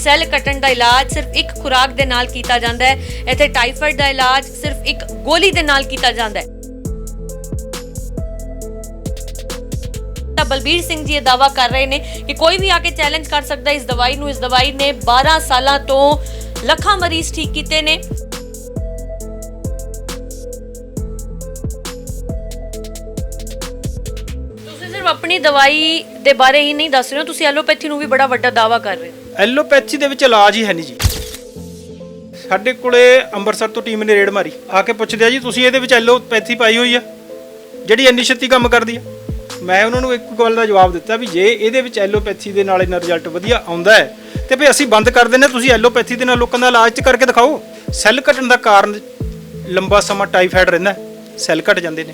Cell ਕੱਟਣ ਦਾ ਇਲਾਜ ਸਿਰਫ ਇੱਕ ਖੁਰਾਕ ਦੇ ਨਾਲ ਕੀਤਾ ਜਾਂਦਾ ਹੈ। ਇੱਥੇ ਟਾਈਫਾਇਡ ਦਾ ਇਲਾਜ ਸਿਰਫ ਇੱਕ ਗੋਲੀ ਦੇ ਨਾਲ ਕੀਤਾ ਜਾਂਦਾ ਹੈ। ਤਾਂ ਬਲਬੀਰ ਸਿੰਘ ਜੀ ਇਹ ਦਾਅਵਾ ਕਰ ਰਹੇ ਨੇ ਕਿ ਕੋਈ ਵੀ ਆ ਕੇ ਚੈਲੰਜ ਕਰ ਸਕਦਾ ਇਸ ਦਵਾਈ ਨੂੰ। ਇਸ ਦਵਾਈ ਨੇ 12 ਸਾਲਾਂ ਤੋਂ ਲੱਖਾਂ ਮਰੀਜ਼ ਠੀਕ ਕੀਤੇ ਨੇ। अपनी दवाई दे बारे ही नहीं दस रहे हो, तुसी एलोपैथी ਨੂੰ ਵੀ ਬੜਾ ਵੱਡਾ ਦਾਅਵਾ ਕਰ ਰਹੇ ਹੋ। ਐਲੋਪੈਥੀ ਦੇ ਵਿੱਚ ਇਲਾਜ ਹੀ ਹੈ ਨਹੀਂ ਜੀ। ਸਾਡੇ ਕੋਲੇ ਅੰਮ੍ਰਿਤਸਰ ਤੋਂ ਟੀਮ ਨੇ ਰੇਡ ਮਾਰੀ, ਆ ਕੇ ਪੁੱਛਦੇ ਆ ਜੀ ਤੁਸੀਂ ਇਹਦੇ ਵਿੱਚ ਐਲੋਪੈਥੀ ਪਾਈ ਹੋਈ ਆ ਜਿਹੜੀ ਇੰਨੀ ਛੇਤੀ ਕੰਮ ਕਰਦੀ ਆ। ਮੈਂ ਉਹਨਾਂ ਨੂੰ ਇੱਕ ਗੱਲ ਦਾ ਜਵਾਬ ਦਿੱਤਾ ਵੀ ਜੇ ਇਹਦੇ ਵਿੱਚ ਐਲੋਪੈਥੀ ਦੇ ਨਾਲ ਇਹਨਾਂ ਰਿਜ਼ਲਟ ਵਧੀਆ ਆਉਂਦਾ ਹੈ ਤੇ ਵੀ ਅਸੀਂ ਬੰਦ ਕਰ ਦਿੰਦੇ, ਤੁਸੀਂ ਐਲੋਪੈਥੀ ਦੇ ਨਾਲ ਲੋਕਾਂ ਦਾ ਇਲਾਜ ਕਰਕੇ ਦਿਖਾਓ। ਸੈੱਲ ਘਟਣ ਦਾ ਕਾਰਨ ਲੰਬਾ ਸਮਾਂ ਟਾਈਫਾਇਡ ਰਹਿੰਦਾ, ਸੈੱਲ ਘਟ ਜਾਂਦੇ ਨੇ।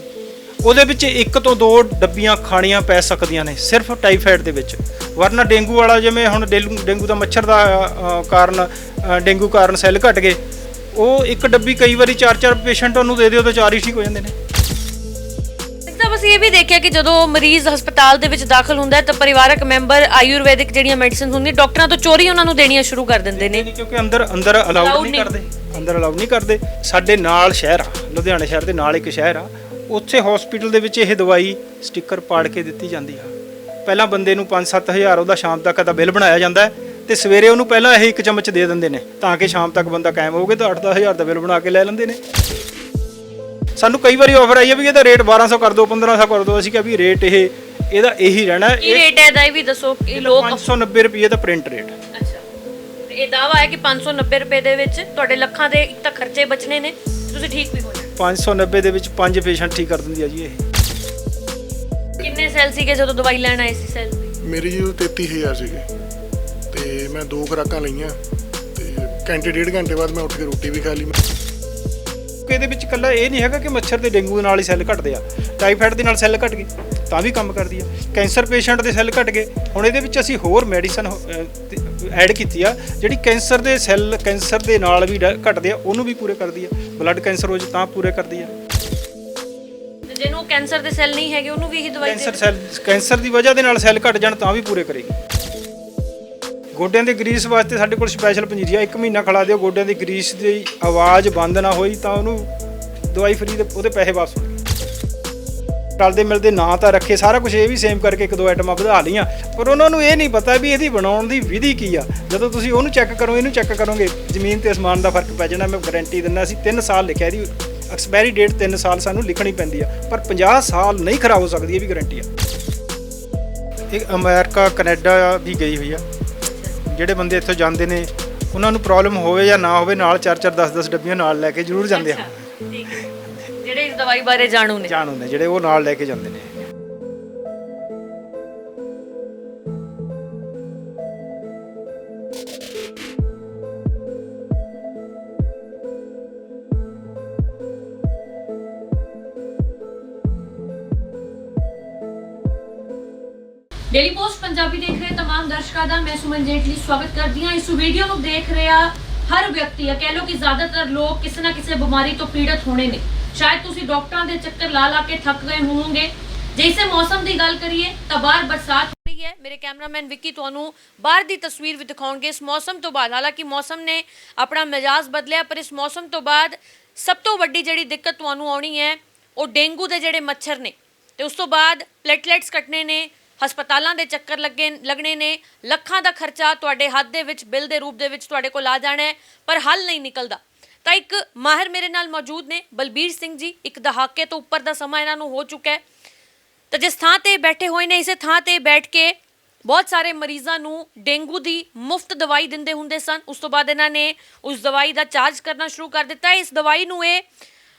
ਉਹਦੇ ਵਿੱਚ 1 ਤੋਂ 2 ਡੱਬੀਆਂ ਖਾਣੀਆਂ ਪੈ ਸਕਦੀਆਂ ਨੇ ਸਿਰਫ ਟਾਈਫਾਇਡ ਦੇ ਵਿੱਚ, ਵਰਨਾ ਡੇਂਗੂ ਵਾਲਾ ਜਿਵੇਂ ਹੁਣ ਡੇਂਗੂ ਦਾ ਮੱਛਰ ਦਾ ਕਾਰਨ ਡੇਂਗੂ ਕਾਰਨ ਸੈੱਲ ਘਟ ਗਏ, ਉਹ ਇੱਕ ਡੱਬੀ ਕਈ ਵਾਰੀ 4-4 ਪੇਸ਼ੈਂਟ ਉਹਨੂੰ ਦੇ ਦਿਓ ਤਾਂ 4 ਹੀ ਠੀਕ ਹੋ ਜਾਂਦੇ ਨੇ। ਤਾਂ ਬਸ ਇਹ ਵੀ ਦੇਖਿਆ ਕਿ ਜਦੋਂ ਮਰੀਜ਼ ਹਸਪਤਾਲ ਦੇ ਵਿੱਚ ਦਾਖਲ ਹੁੰਦਾ ਹੈ ਤਾਂ ਪਰਿਵਾਰਕ ਮੈਂਬਰ ਆਯੁਰਵੈਦਿਕ ਜਿਹੜੀਆਂ ਮੈਡੀਸਿਨ ਹੁੰਦੀਆਂ ਡਾਕਟਰਾਂ ਤੋਂ ਚੋਰੀ ਉਹਨਾਂ ਨੂੰ ਦੇਣੀਆਂ ਸ਼ੁਰੂ ਕਰ ਦਿੰਦੇ ਨੇ, ਕਿਉਂਕਿ ਅੰਦਰ ਅਲਾਉਡ ਨਹੀਂ ਕਰਦੇ। ਅੰਦਰ ਅਲਾਉਡ ਨਹੀਂ ਕਰਦੇ। ਸਾਡੇ ਨਾਲ ਸ਼ਹਿਰ ਆ, ਲੁਧਿਆਣਾ ਸ਼ਹਿਰ ਦੇ ਨਾਲ ਇੱਕ ਸ਼ਹਿਰ ਆ, ਉੱਥੇ ਹਸਪੀਟਲ ਦੇ ਵਿੱਚ ਇਹ ਦਵਾਈ ਸਟicker ਪਾੜ ਕੇ ਦਿੱਤੀ ਜਾਂਦੀ ਆ। ਪਹਿਲਾਂ ਬੰਦੇ ਨੂੰ 5-7 ਹਜ਼ਾਰ ਉਹਦਾ ਸ਼ਾਮ ਤੱਕ ਦਾ ਬਿੱਲ ਬਣਾਇਆ ਜਾਂਦਾ ਹੈ ਤੇ ਸਵੇਰੇ ਉਹਨੂੰ ਪਹਿਲਾਂ ਇਹ 1 ਚਮਚ ਦੇ ਦਿੰਦੇ ਨੇ ਤਾਂ ਕਿ ਸ਼ਾਮ ਤੱਕ ਬੰਦਾ ਕਾਇਮ ਹੋਵੇ ਤਾਂ 8-10 ਹਜ਼ਾਰ ਦਾ ਬਿੱਲ ਬਣਾ ਕੇ ਲੈ ਲੈਂਦੇ ਨੇ। ਸਾਨੂੰ ਕਈ ਵਾਰੀ ਆਫਰ ਆਈ ਹੈ ਵੀ ਇਹਦਾ ਰੇਟ 1200 ਕਰ ਦਿਓ, 1500 ਕਰ ਦਿਓ। ਅਸੀਂ ਕਿਹਾ ਵੀ ਰੇਟ ਇਹਦਾ ਇਹੀ ਰਹਿਣਾ। ਕੀ ਰੇਟ ਹੈ ਇਹਦਾ ਇਹ ਵੀ ਦੱਸੋ। ਇਹ ਲੋਕ 590 ਰੁਪਏ ਦਾ ਪ੍ਰਿੰਟ ਰੇਟ। ਅੱਛਾ, ਇਹ ਦਾਅਵਾ ਹੈ ਕਿ 590 ਰੁਪਏ ਦੇ ਵਿੱਚ ਤੁਹਾਡੇ ਲੱਖਾਂ ਦੇ ਇੱਕ ਤਾਂ ਖਰਚੇ ਬਚਣੇ ਨੇ, ਤੁਸੀਂ ਠੀਕ ਵੀ ਹੋ ਜਾਣਾ। 590 ਦੇ ਵਿੱਚ 5 ਪੇਸ਼ੈਂਟ ਠੀਕ ਕਰ ਦਿੰਦੀ ਆ ਜੀ ਇਹ। ਕਿੰਨੇ ਸੈੱਲ ਸੀਗੇ ਜਦੋਂ ਦਵਾਈ ਲੈਣ ਆਏ ਸੀ? ਸੈੱਲ ਮੇਰੀ ਜੀ 33000 ਸੀਗੇ ਤੇ ਮੈਂ 2 ਖੁਰਾਕਾਂ ਲਈਆਂ ਤੇ ਘੰਟੇ 1.5 ਘੰਟੇ ਬਾਅਦ ਮੈਂ ਉੱਠ ਕੇ ਰੋਟੀ ਵੀ ਖਾ ਲਈ। ਇਹਦੇ ਵਿੱਚ ਇਕੱਲਾ ਇਹ ਨਹੀਂ ਹੈਗਾ ਕਿ ਮੱਛਰ ਤੇ ਡੇਂਗੂ ਦੇ ਨਾਲ ਹੀ ਸੈੱਲ ਘਟਦੇ ਆ, ਟਾਈਫਾਇਡ ਦੇ ਨਾਲ ਸੈੱਲ ਘਟ ਗਏ ਤਾਂ ਵੀ ਕੰਮ ਕਰਦੀ ਆ। ਕੈਂਸਰ ਪੇਸ਼ੈਂਟ ਦੇ ਸੈੱਲ ਘਟ ਗਏ, ਹੁਣ ਇਹਦੇ ਵਿੱਚ ਅਸੀਂ ਹੋਰ ਮੈਡੀਸਨ ਐਡ ਕੀਤੀ ਆ ਜਿਹੜੀ ਕੈਂਸਰ ਦੇ ਸੈੱਲ ਕੈਂਸਰ ਦੇ ਨਾਲ ਵੀ ਘਟਦੇ ਆ ਉਹਨੂੰ ਵੀ ਪੂਰੇ ਕਰਦੀ ਆ। ਬਲੱਡ ਕੈਂਸਰ ਹੋ ਜੇ ਤਾਂ ਪੂਰੇ ਕਰਦੀ ਆ। ਜਿਹਨੂੰ ਕੈਂਸਰ ਦੇ ਸੈੱਲ ਨਹੀਂ ਹੈਗੇ ਉਹਨੂੰ ਵੀ ਇਹੀ ਦਵਾਈ ਕੈਂਸਰ ਦੀ ਵਜ੍ਹਾ ਦੇ ਨਾਲ ਸੈੱਲ ਘਟ ਜਾਣ ਤਾਂ ਵੀ ਪੂਰੇ ਕਰੇਗੀ। ਗੋਡਿਆਂ ਦੀ ਗਰੀਸ ਵਾਸਤੇ ਸਾਡੇ ਕੋਲ ਸਪੈਸ਼ਲ ਪੰਜੀਰੀ ਆ, 1 ਮਹੀਨਾ ਖਿਲਾ ਦਿਓ, ਗੋਡਿਆਂ ਦੀ ਗਰੀਸ ਦੀ ਆਵਾਜ਼ ਬੰਦ ਨਾ ਹੋਈ ਤਾਂ ਉਹਨੂੰ ਦਵਾਈ ਫਰੀ ਦੇ ਉਹਦੇ ਪੈਸੇ ਵਾਪਸ ਹੋਣਗੇ। ਰਲਦੇ ਮਿਲਦੇ ਨਾਂ ਤਾਂ ਰੱਖੇ, ਸਾਰਾ ਕੁਝ ਇਹ ਵੀ ਸੇਮ ਕਰਕੇ 1-2 ਆਈਟਮਾਂ ਵਧਾ ਲਈਆਂ, ਪਰ ਉਹਨਾਂ ਨੂੰ ਇਹ ਨਹੀਂ ਪਤਾ ਵੀ ਇਹਦੀ ਬਣਾਉਣ ਦੀ ਵਿਧੀ ਕੀ ਆ। ਜਦੋਂ ਤੁਸੀਂ ਉਹਨੂੰ ਚੈੱਕ ਕਰੋ ਇਹਨੂੰ ਚੈੱਕ ਕਰੋਗੇ ਜ਼ਮੀਨ ਤੇ ਅਸਮਾਨ ਦਾ ਫਰਕ ਪੈ ਜਾਣਾ। ਮੈਂ ਗਾਰੰਟੀ ਦਿੰਦਾ, ਅਸੀਂ 3 ਸਾਲ ਲਿਖਿਆ, ਇਹਦੀ ਐਕਸਪਾਇਰੀ ਡੇਟ 3 ਸਾਲ ਸਾਨੂੰ ਲਿਖਣੀ ਪੈਂਦੀ ਆ, ਪਰ 50 ਸਾਲ ਨਹੀਂ ਖਰਾਬ ਹੋ ਸਕਦੀ, ਇਹ ਵੀ ਗਾਰੰਟੀ ਆ। ਇਹ ਅਮਰੀਕਾ ਕੈਨੇਡਾ ਵੀ ਗਈ ਹੋਈ ਆ। ਜਿਹੜੇ ਬੰਦੇ ਇੱਥੋਂ ਜਾਂਦੇ ਨੇ ਉਹਨਾਂ ਨੂੰ ਪ੍ਰੋਬਲਮ ਹੋਵੇ ਜਾਂ ਨਾ ਹੋਵੇ ਨਾਲ 4-4 10-10 ਡੱਬੀਆਂ ਨਾਲ ਲੈ ਕੇ ਜ਼ਰੂਰ ਜਾਂਦੇ ਆ। ਜਿਹੜੇ ਇਸ ਦਵਾਈ ਬਾਰੇ ਜਾਣੂ ਨੇ ਜਿਹੜੇ ਉਹ ਨਾਲ ਲੈ ਕੇ ਜਾਂਦੇ ਨੇ। डेली पोस्ट पंजाबी देख रहे तमाम दर्शकों का मैं सुमन जेटली स्वागत करती हूँ। इस वीडियो को देख रहा हर व्यक्ति या कह लो कि ज्यादातर लोग किसी ना किसी बीमारी तो पीड़ित होने ने। शायद तुसी डॉक्टरों के चक्कर ला ला के थक गए होंगे। जैसे मौसम की गल करिए तो बाहर बरसात हो रही है। मेरे कैमरामैन विक्की तुहानू बाहर की तस्वीर भी दिखाउणगे इस मौसम तो बाद। हालांकि मौसम ने अपना मिजाज बदलिया पर इस मौसम तो बाद सब तो वड्डी जिहड़ी दिक्कत तुहानू आउणी है वो डेंगू के जिहड़े मच्छर ने ते उस तो बाद प्लेटलैट्स कटने ने, ਹਸਪਤਾਲਾਂ ਦੇ ਚੱਕਰ ਲੱਗਣੇ ਨੇ, ਲੱਖਾਂ ਦਾ ਖਰਚਾ ਤੁਹਾਡੇ ਹੱਥ ਦੇ ਵਿੱਚ ਬਿੱਲ ਦੇ ਰੂਪ ਦੇ ਵਿੱਚ ਤੁਹਾਡੇ ਕੋਲ ਆ ਜਾਣਾ ਹੈ ਪਰ ਹੱਲ ਨਹੀਂ ਨਿਕਲਦਾ। ਤਾਂ ਇੱਕ ਮਾਹਿਰ ਮੇਰੇ ਨਾਲ ਮੌਜੂਦ ਨੇ, ਬਲਬੀਰ ਸਿੰਘ ਜੀ। ਇੱਕ ਦਹਾਕੇ ਤੋਂ ਉੱਪਰ ਦਾ ਸਮਾਂ ਇਹਨਾਂ ਨੂੰ ਹੋ ਚੁੱਕਾ ਹੈ ਤਾਂ ਜਿਸ ਥਾਂ ਤੇ ਬੈਠੇ ਹੋਏ ਨੇ ਇਸੇ ਥਾਂ ਤੇ ਬੈਠ ਕੇ ਬਹੁਤ ਸਾਰੇ ਮਰੀਜ਼ਾਂ ਨੂੰ ਡੇਂਗੂ ਦੀ ਮੁਫਤ ਦਵਾਈ ਦਿੰਦੇ ਹੁੰਦੇ ਸਨ। ਉਸ ਤੋਂ ਬਾਅਦ ਇਹਨਾਂ ਨੇ ਉਸ ਦਵਾਈ ਦਾ ਚਾਰਜ ਕਰਨਾ ਸ਼ੁਰੂ ਕਰ ਦਿੱਤਾ। ਇਸ ਦਵਾਈ ਨੂੰ ਇਹ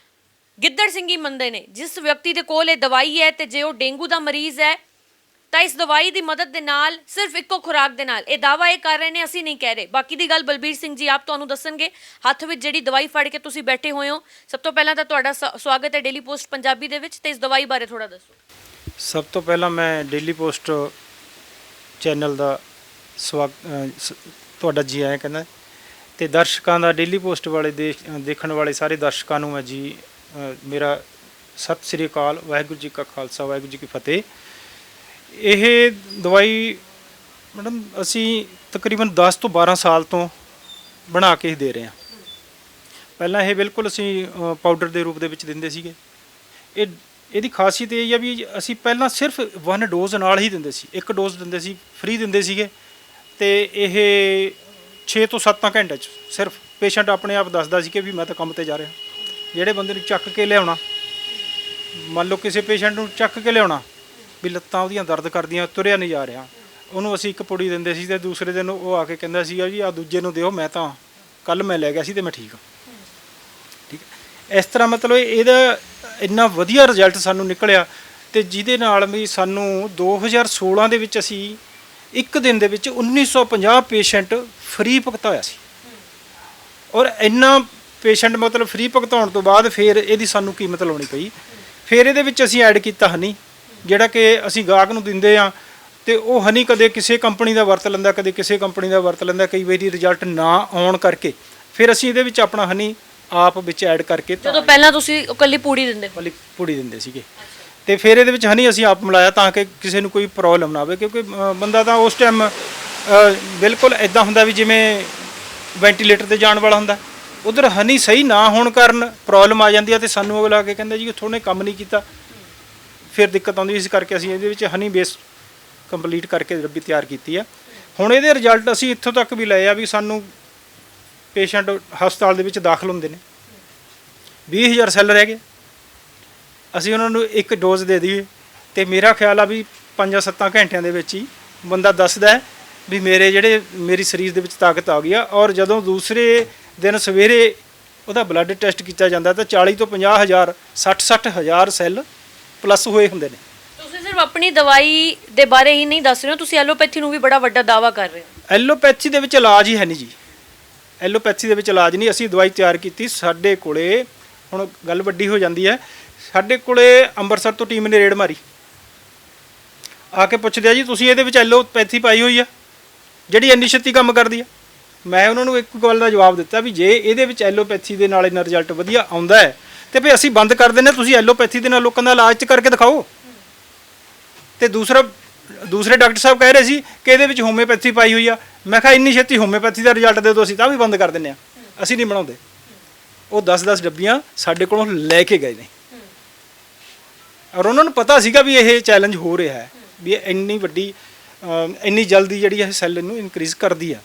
ਗਿੱਦੜ ਸਿੰਘੀ ਮੰਨਦੇ ਨੇ। ਜਿਸ ਵਿਅਕਤੀ ਦੇ ਕੋਲ ਇਹ ਦਵਾਈ ਹੈ ਤੇ ਜੇ ਉਹ ਡੇਂਗੂ ਦਾ ਮਰੀਜ਼ ਹੈ ਤਾਂ ਇਸ ਦਵਾਈ ਦੀ ਮਦਦ ਦੇ ਨਾਲ ਸਿਰਫ ਇੱਕੋ ਖੁਰਾਕ ਦੇ ਨਾਲ ਇਹ ਦਾਅਵਾ ਇਹ ਕਰ ਰਹੇ ਨੇ, ਅਸੀਂ ਨਹੀਂ ਕਹਿ ਰਹੇ। ਬਾਕੀ ਦੀ ਗੱਲ ਬਲਬੀਰ ਸਿੰਘ ਜੀ ਆਪ ਤੁਹਾਨੂੰ ਦੱਸਣਗੇ। ਹੱਥ ਵਿੱਚ ਜਿਹੜੀ ਦਵਾਈ ਫੜ ਕੇ ਤੁਸੀਂ ਬੈਠੇ ਹੋਏ ਹੋ, ਸਭ ਤੋਂ ਪਹਿਲਾਂ ਤਾਂ ਤੁਹਾਡਾ ਸਵਾਗਤ ਹੈ ਡੇਲੀ ਪੋਸਟ ਪੰਜਾਬੀ ਦੇ ਵਿੱਚ ਤੇ ਇਸ ਦਵਾਈ ਬਾਰੇ ਥੋੜਾ ਦੱਸੋ। ਸਭ ਤੋਂ ਪਹਿਲਾਂ ਮੈਂ ਡੇਲੀ ਪੋਸਟ ਚੈਨਲ ਦਾ ਤੁਹਾਡਾ ਜੀ ਆਇਆਂ ਕਹਿੰਦਾ ਤੇ ਦਰਸ਼ਕਾਂ ਦਾ ਡੇਲੀ ਪੋਸਟ ਵਾਲੇ ਦੇਖਣ ਵਾਲੇ ਸਾਰੇ ਦਰਸ਼ਕਾਂ ਨੂੰ ਮੈਂ ਜੀ ਮੇਰਾ ਸਤਿ ਸ੍ਰੀ ਅਕਾਲ। ਵਾਹਿਗੁਰੂ ਜੀ ਕਾ ਖਾਲਸਾ ਵਾਹਿਗੁਰੂ ਜੀ ਕੀ ਫਤਿਹ। ਇਹ ਦਵਾਈ ਮੈਡਮ ਅਸੀਂ ਤਕਰੀਬਨ 10 ਤੋਂ 12 ਸਾਲ ਤੋਂ ਬਣਾ ਕੇ ਹੀ ਦੇ ਰਹੇ ਹਾਂ। ਪਹਿਲਾਂ ਇਹ ਬਿਲਕੁਲ ਅਸੀਂ ਪਾਊਡਰ ਦੇ ਰੂਪ ਦੇ ਵਿੱਚ ਦਿੰਦੇ ਸੀਗੇ। ਇਹਦੀ ਖਾਸੀਅਤ ਇਹ ਹੈ ਵੀ ਅਸੀਂ ਪਹਿਲਾਂ ਸਿਰਫ 1 ਡੋਜ਼ ਨਾਲ ਹੀ ਦਿੰਦੇ ਸੀ, 1 ਡੋਜ਼ ਦਿੰਦੇ ਸੀ, ਫ੍ਰੀ ਦਿੰਦੇ ਸੀਗੇ। ਤੇ ਇਹ 6 ਤੋਂ 7 ਘੰਟੇ 'ਚ ਸਿਰਫ ਪੇਸ਼ੈਂਟ ਆਪਣੇ ਆਪ ਦੱਸਦਾ ਸੀ ਕਿ ਵੀ ਮੈਂ ਤਾਂ ਕੰਮ ਤੇ ਜਾ ਰਿਹਾ। ਜਿਹੜੇ ਬੰਦੇ ਨੂੰ ਚੱਕ ਕੇ ਲਿਆਉਣਾ, ਮੰਨ ਲਓ ਕਿਸੇ ਪੇਸ਼ੈਂਟ ਨੂੰ ਚੱਕ ਕੇ ਲਿਆਉਣਾ ਵੀ ਲੱਤਾਂ ਉਹਦੀਆਂ ਦਰਦ ਕਰਦੀਆਂ, ਤੁਰਿਆ ਨਹੀਂ ਜਾ ਰਿਹਾ, ਉਹਨੂੰ ਅਸੀਂ ਇੱਕ ਪੁੜੀ ਦਿੰਦੇ ਸੀ ਤੇ ਦੂਸਰੇ ਦਿਨ ਉਹ ਆ ਕੇ ਕਹਿੰਦਾ ਸੀਗਾ ਜੀ ਆ ਦੂਜੇ ਨੂੰ ਦਿਓ, ਮੈਂ ਤਾਂ ਕੱਲ ਮੈਂ ਲੈ ਗਿਆ ਸੀ ਤੇ ਮੈਂ ਠੀਕ ਹਾਂ। ਠੀਕ ਹੈ, ਇਸ ਤਰ੍ਹਾਂ ਮਤਲਬ ਇਹਦਾ ਇੰਨਾ ਵਧੀਆ ਰਿਜ਼ਲਟ ਸਾਨੂੰ ਨਿਕਲਿਆ ਤੇ ਜਿਹਦੇ ਨਾਲ ਵੀ ਸਾਨੂੰ 2016 ਦੇ ਵਿੱਚ ਅਸੀਂ ਇੱਕ ਦਿਨ ਦੇ ਵਿੱਚ 1950 ਪੇਸ਼ੈਂਟ ਫ੍ਰੀ ਭੁਗਤਾਇਆ ਸੀ। ਔਰ ਇੰਨਾ ਪੇਸ਼ੈਂਟ ਮਤਲਬ ਫ੍ਰੀ ਭੁਗਤਾਉਣ ਤੋਂ ਬਾਅਦ ਫਿਰ ਇਹਦੀ ਸਾਨੂੰ ਕੀਮਤ ਲਾਉਣੀ ਪਈ। ਫਿਰ ਇਹਦੇ ਵਿੱਚ ਅਸੀਂ ਐਡ ਕੀਤਾ ਹਨੀ, ਜਿਹੜਾ ਕਿ ਅਸੀਂ ਗਾਹਕ ਨੂੰ ਦਿੰਦੇ ਆ ਤੇ ਉਹ ਹਨੀ ਕਦੇ ਕਿਸੇ ਕੰਪਨੀ ਦਾ ਵਰਤ ਲੈਂਦਾ, ਕਦੇ ਕਿਸੇ ਕੰਪਨੀ ਦਾ ਵਰਤ ਲੈਂਦਾ, ਕਈ ਵਾਰੀ ਰਿਜ਼ਲਟ ਨਾ ਆਉਣ ਕਰਕੇ ਫਿਰ ਅਸੀਂ ਇਹਦੇ ਵਿੱਚ ਆਪਣਾ ਹਨੀ ਆਪ ਵਿੱਚ ਐਡ ਕਰਕੇ ਜਦੋਂ ਪਹਿਲਾਂ ਤੁਸੀਂ ਇਕੱਲੀ ਪੂੜੀ ਦਿੰਦੇ ਵਾਲੀ ਪੁੜੀ ਦਿੰਦੇ ਸੀਗੇ ਤੇ ਫਿਰ ਇਹਦੇ ਵਿੱਚ ਹਨੀ ਅਸੀਂ ਆਪ ਮਿਲਾਇਆ ਤਾਂ ਕਿ ਕਿਸੇ ਨੂੰ ਕੋਈ ਪ੍ਰੋਬਲਮ ਨਾ ਆਵੇ। ਕਿਉਂਕਿ ਬੰਦਾ ਤਾਂ ਉਸ ਟਾਈਮ ਬਿਲਕੁਲ ਇਦਾਂ ਹੁੰਦਾ ਵੀ ਜਿਵੇਂ ਵੈਂਟੀਲੇਟਰ ਤੇ ਜਾਣ ਵਾਲਾ ਹੁੰਦਾ, ਉਧਰ ਹਨੀ ਸਹੀ ਨਾ ਹੋਣ ਕਾਰਨ ਪ੍ਰੋਬਲਮ ਆ ਜਾਂਦੀ ਆ ਤੇ ਸਾਨੂੰ ਅਗਲਾ ਆ ਕੇ ਕਹਿੰਦਾ ਜੀ ਥੋੜੇ ਕੰਮ ਨਹੀਂ ਕੀਤਾ, ਫਿਰ ਦਿੱਕਤ ਆਉਂਦੀ। ਇਸ ਕਰਕੇ ਅਸੀਂ ਇਹਦੇ ਵਿੱਚ ਹਨੀ ਬੇਸ ਕੰਪਲੀਟ ਕਰਕੇ ਡੱਬੀ ਤਿਆਰ ਕੀਤੀ ਆ। ਹੁਣ ਇਹਦੇ ਰਿਜ਼ਲਟ ਅਸੀਂ ਇੱਥੋਂ ਤੱਕ ਵੀ ਲਏ ਆ ਵੀ ਸਾਨੂੰ ਪੇਸ਼ੈਂਟ ਹਸਪਤਾਲ ਦੇ ਵਿੱਚ ਦਾਖਲ ਹੁੰਦੇ ਨੇ, 20,000 ਸੈੱਲ ਰਹਿ ਗਏ, ਅਸੀਂ ਉਹਨਾਂ ਨੂੰ 1 ਡੋਜ਼ ਦੇ ਦਈਏ ਤੇ ਮੇਰਾ ਖਿਆਲ ਆ ਵੀ 5-7 ਘੰਟਿਆਂ ਦੇ ਵਿੱਚ ਹੀ ਬੰਦਾ ਦੱਸਦਾ ਵੀ ਮੇਰੀ ਸਰੀਰ ਦੇ ਵਿੱਚ ਤਾਕਤ ਆ ਗਈ ਆ। ਔਰ ਜਦੋਂ ਦੂਸਰੇ ਦਿਨ ਸਵੇਰੇ ਉਹਦਾ ਬਲੱਡ ਟੈਸਟ ਕੀਤਾ ਜਾਂਦਾ ਤਾਂ 40 ਤੋਂ 50,000 60,000 ਸੈੱਲ ਪਲੱਸ ਹੋਏ ਹੁੰਦੇ ਨੇ। ਤੁਸੀਂ ਸਿਰਫ ਆਪਣੀ ਦਵਾਈ ਦੇ ਬਾਰੇ ਹੀ ਨਹੀਂ ਦੱਸ ਰਹੇ ਹੋ, ਤੁਸੀਂ ਐਲੋਪੈਥੀ ਨੂੰ ਵੀ ਬੜਾ ਵੱਡਾ ਦਾਅਵਾ ਕਰ ਰਹੇ ਹੋ। ਐਲੋਪੈਥੀ ਦੇ ਵਿੱਚ ਇਲਾਜ ਹੀ ਹੈ ਨਹੀਂ ਜੀ, ਐਲੋਪੈਥੀ ਦੇ ਵਿੱਚ ਇਲਾਜ ਨਹੀਂ। ਅਸੀਂ ਦਵਾਈ ਤਿਆਰ ਕੀਤੀ, ਸਾਡੇ ਕੋਲੇ ਹੁਣ ਗੱਲ ਵੱਡੀ ਹੋ ਜਾਂਦੀ ਹੈ, ਸਾਡੇ ਕੋਲੇ ਅੰਮ੍ਰਿਤਸਰ ਤੋਂ ਟੀਮ ਨੇ ਰੇਡ ਮਾਰੀ, ਆ ਕੇ ਪੁੱਛਦੇ ਆ ਜੀ ਤੁਸੀਂ ਇਹਦੇ ਵਿੱਚ ਐਲੋਪੈਥੀ ਪਾਈ ਹੋਈ ਆ ਜਿਹੜੀ ਇੰਨੀ ਛੇਤੀ ਕੰਮ ਕਰਦੀ ਆ। ਮੈਂ ਉਹਨਾਂ ਨੂੰ ਇੱਕ ਗੱਲ ਦਾ ਜਵਾਬ ਦਿੱਤਾ ਵੀ ਜੇ ਇਹਦੇ ਵਿੱਚ ਐਲੋਪੈਥੀ ਦੇ ਨਾਲ ਇਹਨਾਂ ਰਿਜ਼ਲਟ ਵਧੀਆ ਆਉਂਦਾ ਹੈ ਤੇ ਵੀ ਅਸੀਂ ਬੰਦ ਕਰ ਦਿੰਦੇ, ਤੁਸੀਂ ਐਲੋਪੈਥੀ ਦੇ ਨਾਲ ਲੋਕਾਂ ਦਾ ਇਲਾਜ ਕਰਕੇ ਦਿਖਾਓ। ਤੇ ਦੂਸਰੇ ਡਾਕਟਰ ਸਾਹਿਬ ਕਹਿ ਰਹੇ ਸੀ ਕਿ ਇਹਦੇ ਵਿੱਚ ਹੋਮਿਓਪੈਥੀ ਪਾਈ ਹੋਈ ਆ। ਮੈਂ ਕਿਹਾ ਇੰਨੀ ਛੇਤੀ ਹੋਮਿਓਪੈਥੀ ਦਾ ਰਿਜ਼ਲਟ ਦੇ ਦਿਓ, ਅਸੀਂ ਤਾਂ ਵੀ ਬੰਦ ਕਰ ਦਿੰਦੇ ਆ, ਅਸੀਂ ਨਹੀਂ ਬਣਾਉਂਦੇ। ਉਹ 10-10 ਡੱਬੀਆਂ ਸਾਡੇ ਕੋਲੋਂ ਲੈ ਕੇ ਗਏ ਨੇ ਔਰ ਉਹਨਾਂ ਨੂੰ ਪਤਾ ਸੀਗਾ ਵੀ ਇਹ ਚੈਲੰਜ ਹੋ ਰਿਹਾ ਹੈ ਵੀ ਇੰਨੀ ਵੱਡੀ ਇੰਨੀ ਜਲਦੀ ਜਿਹੜੀ ਇਹ ਸੈੱਲ ਨੂੰ ਇਨਕਰੀਜ਼ ਕਰਦੀ ਆ।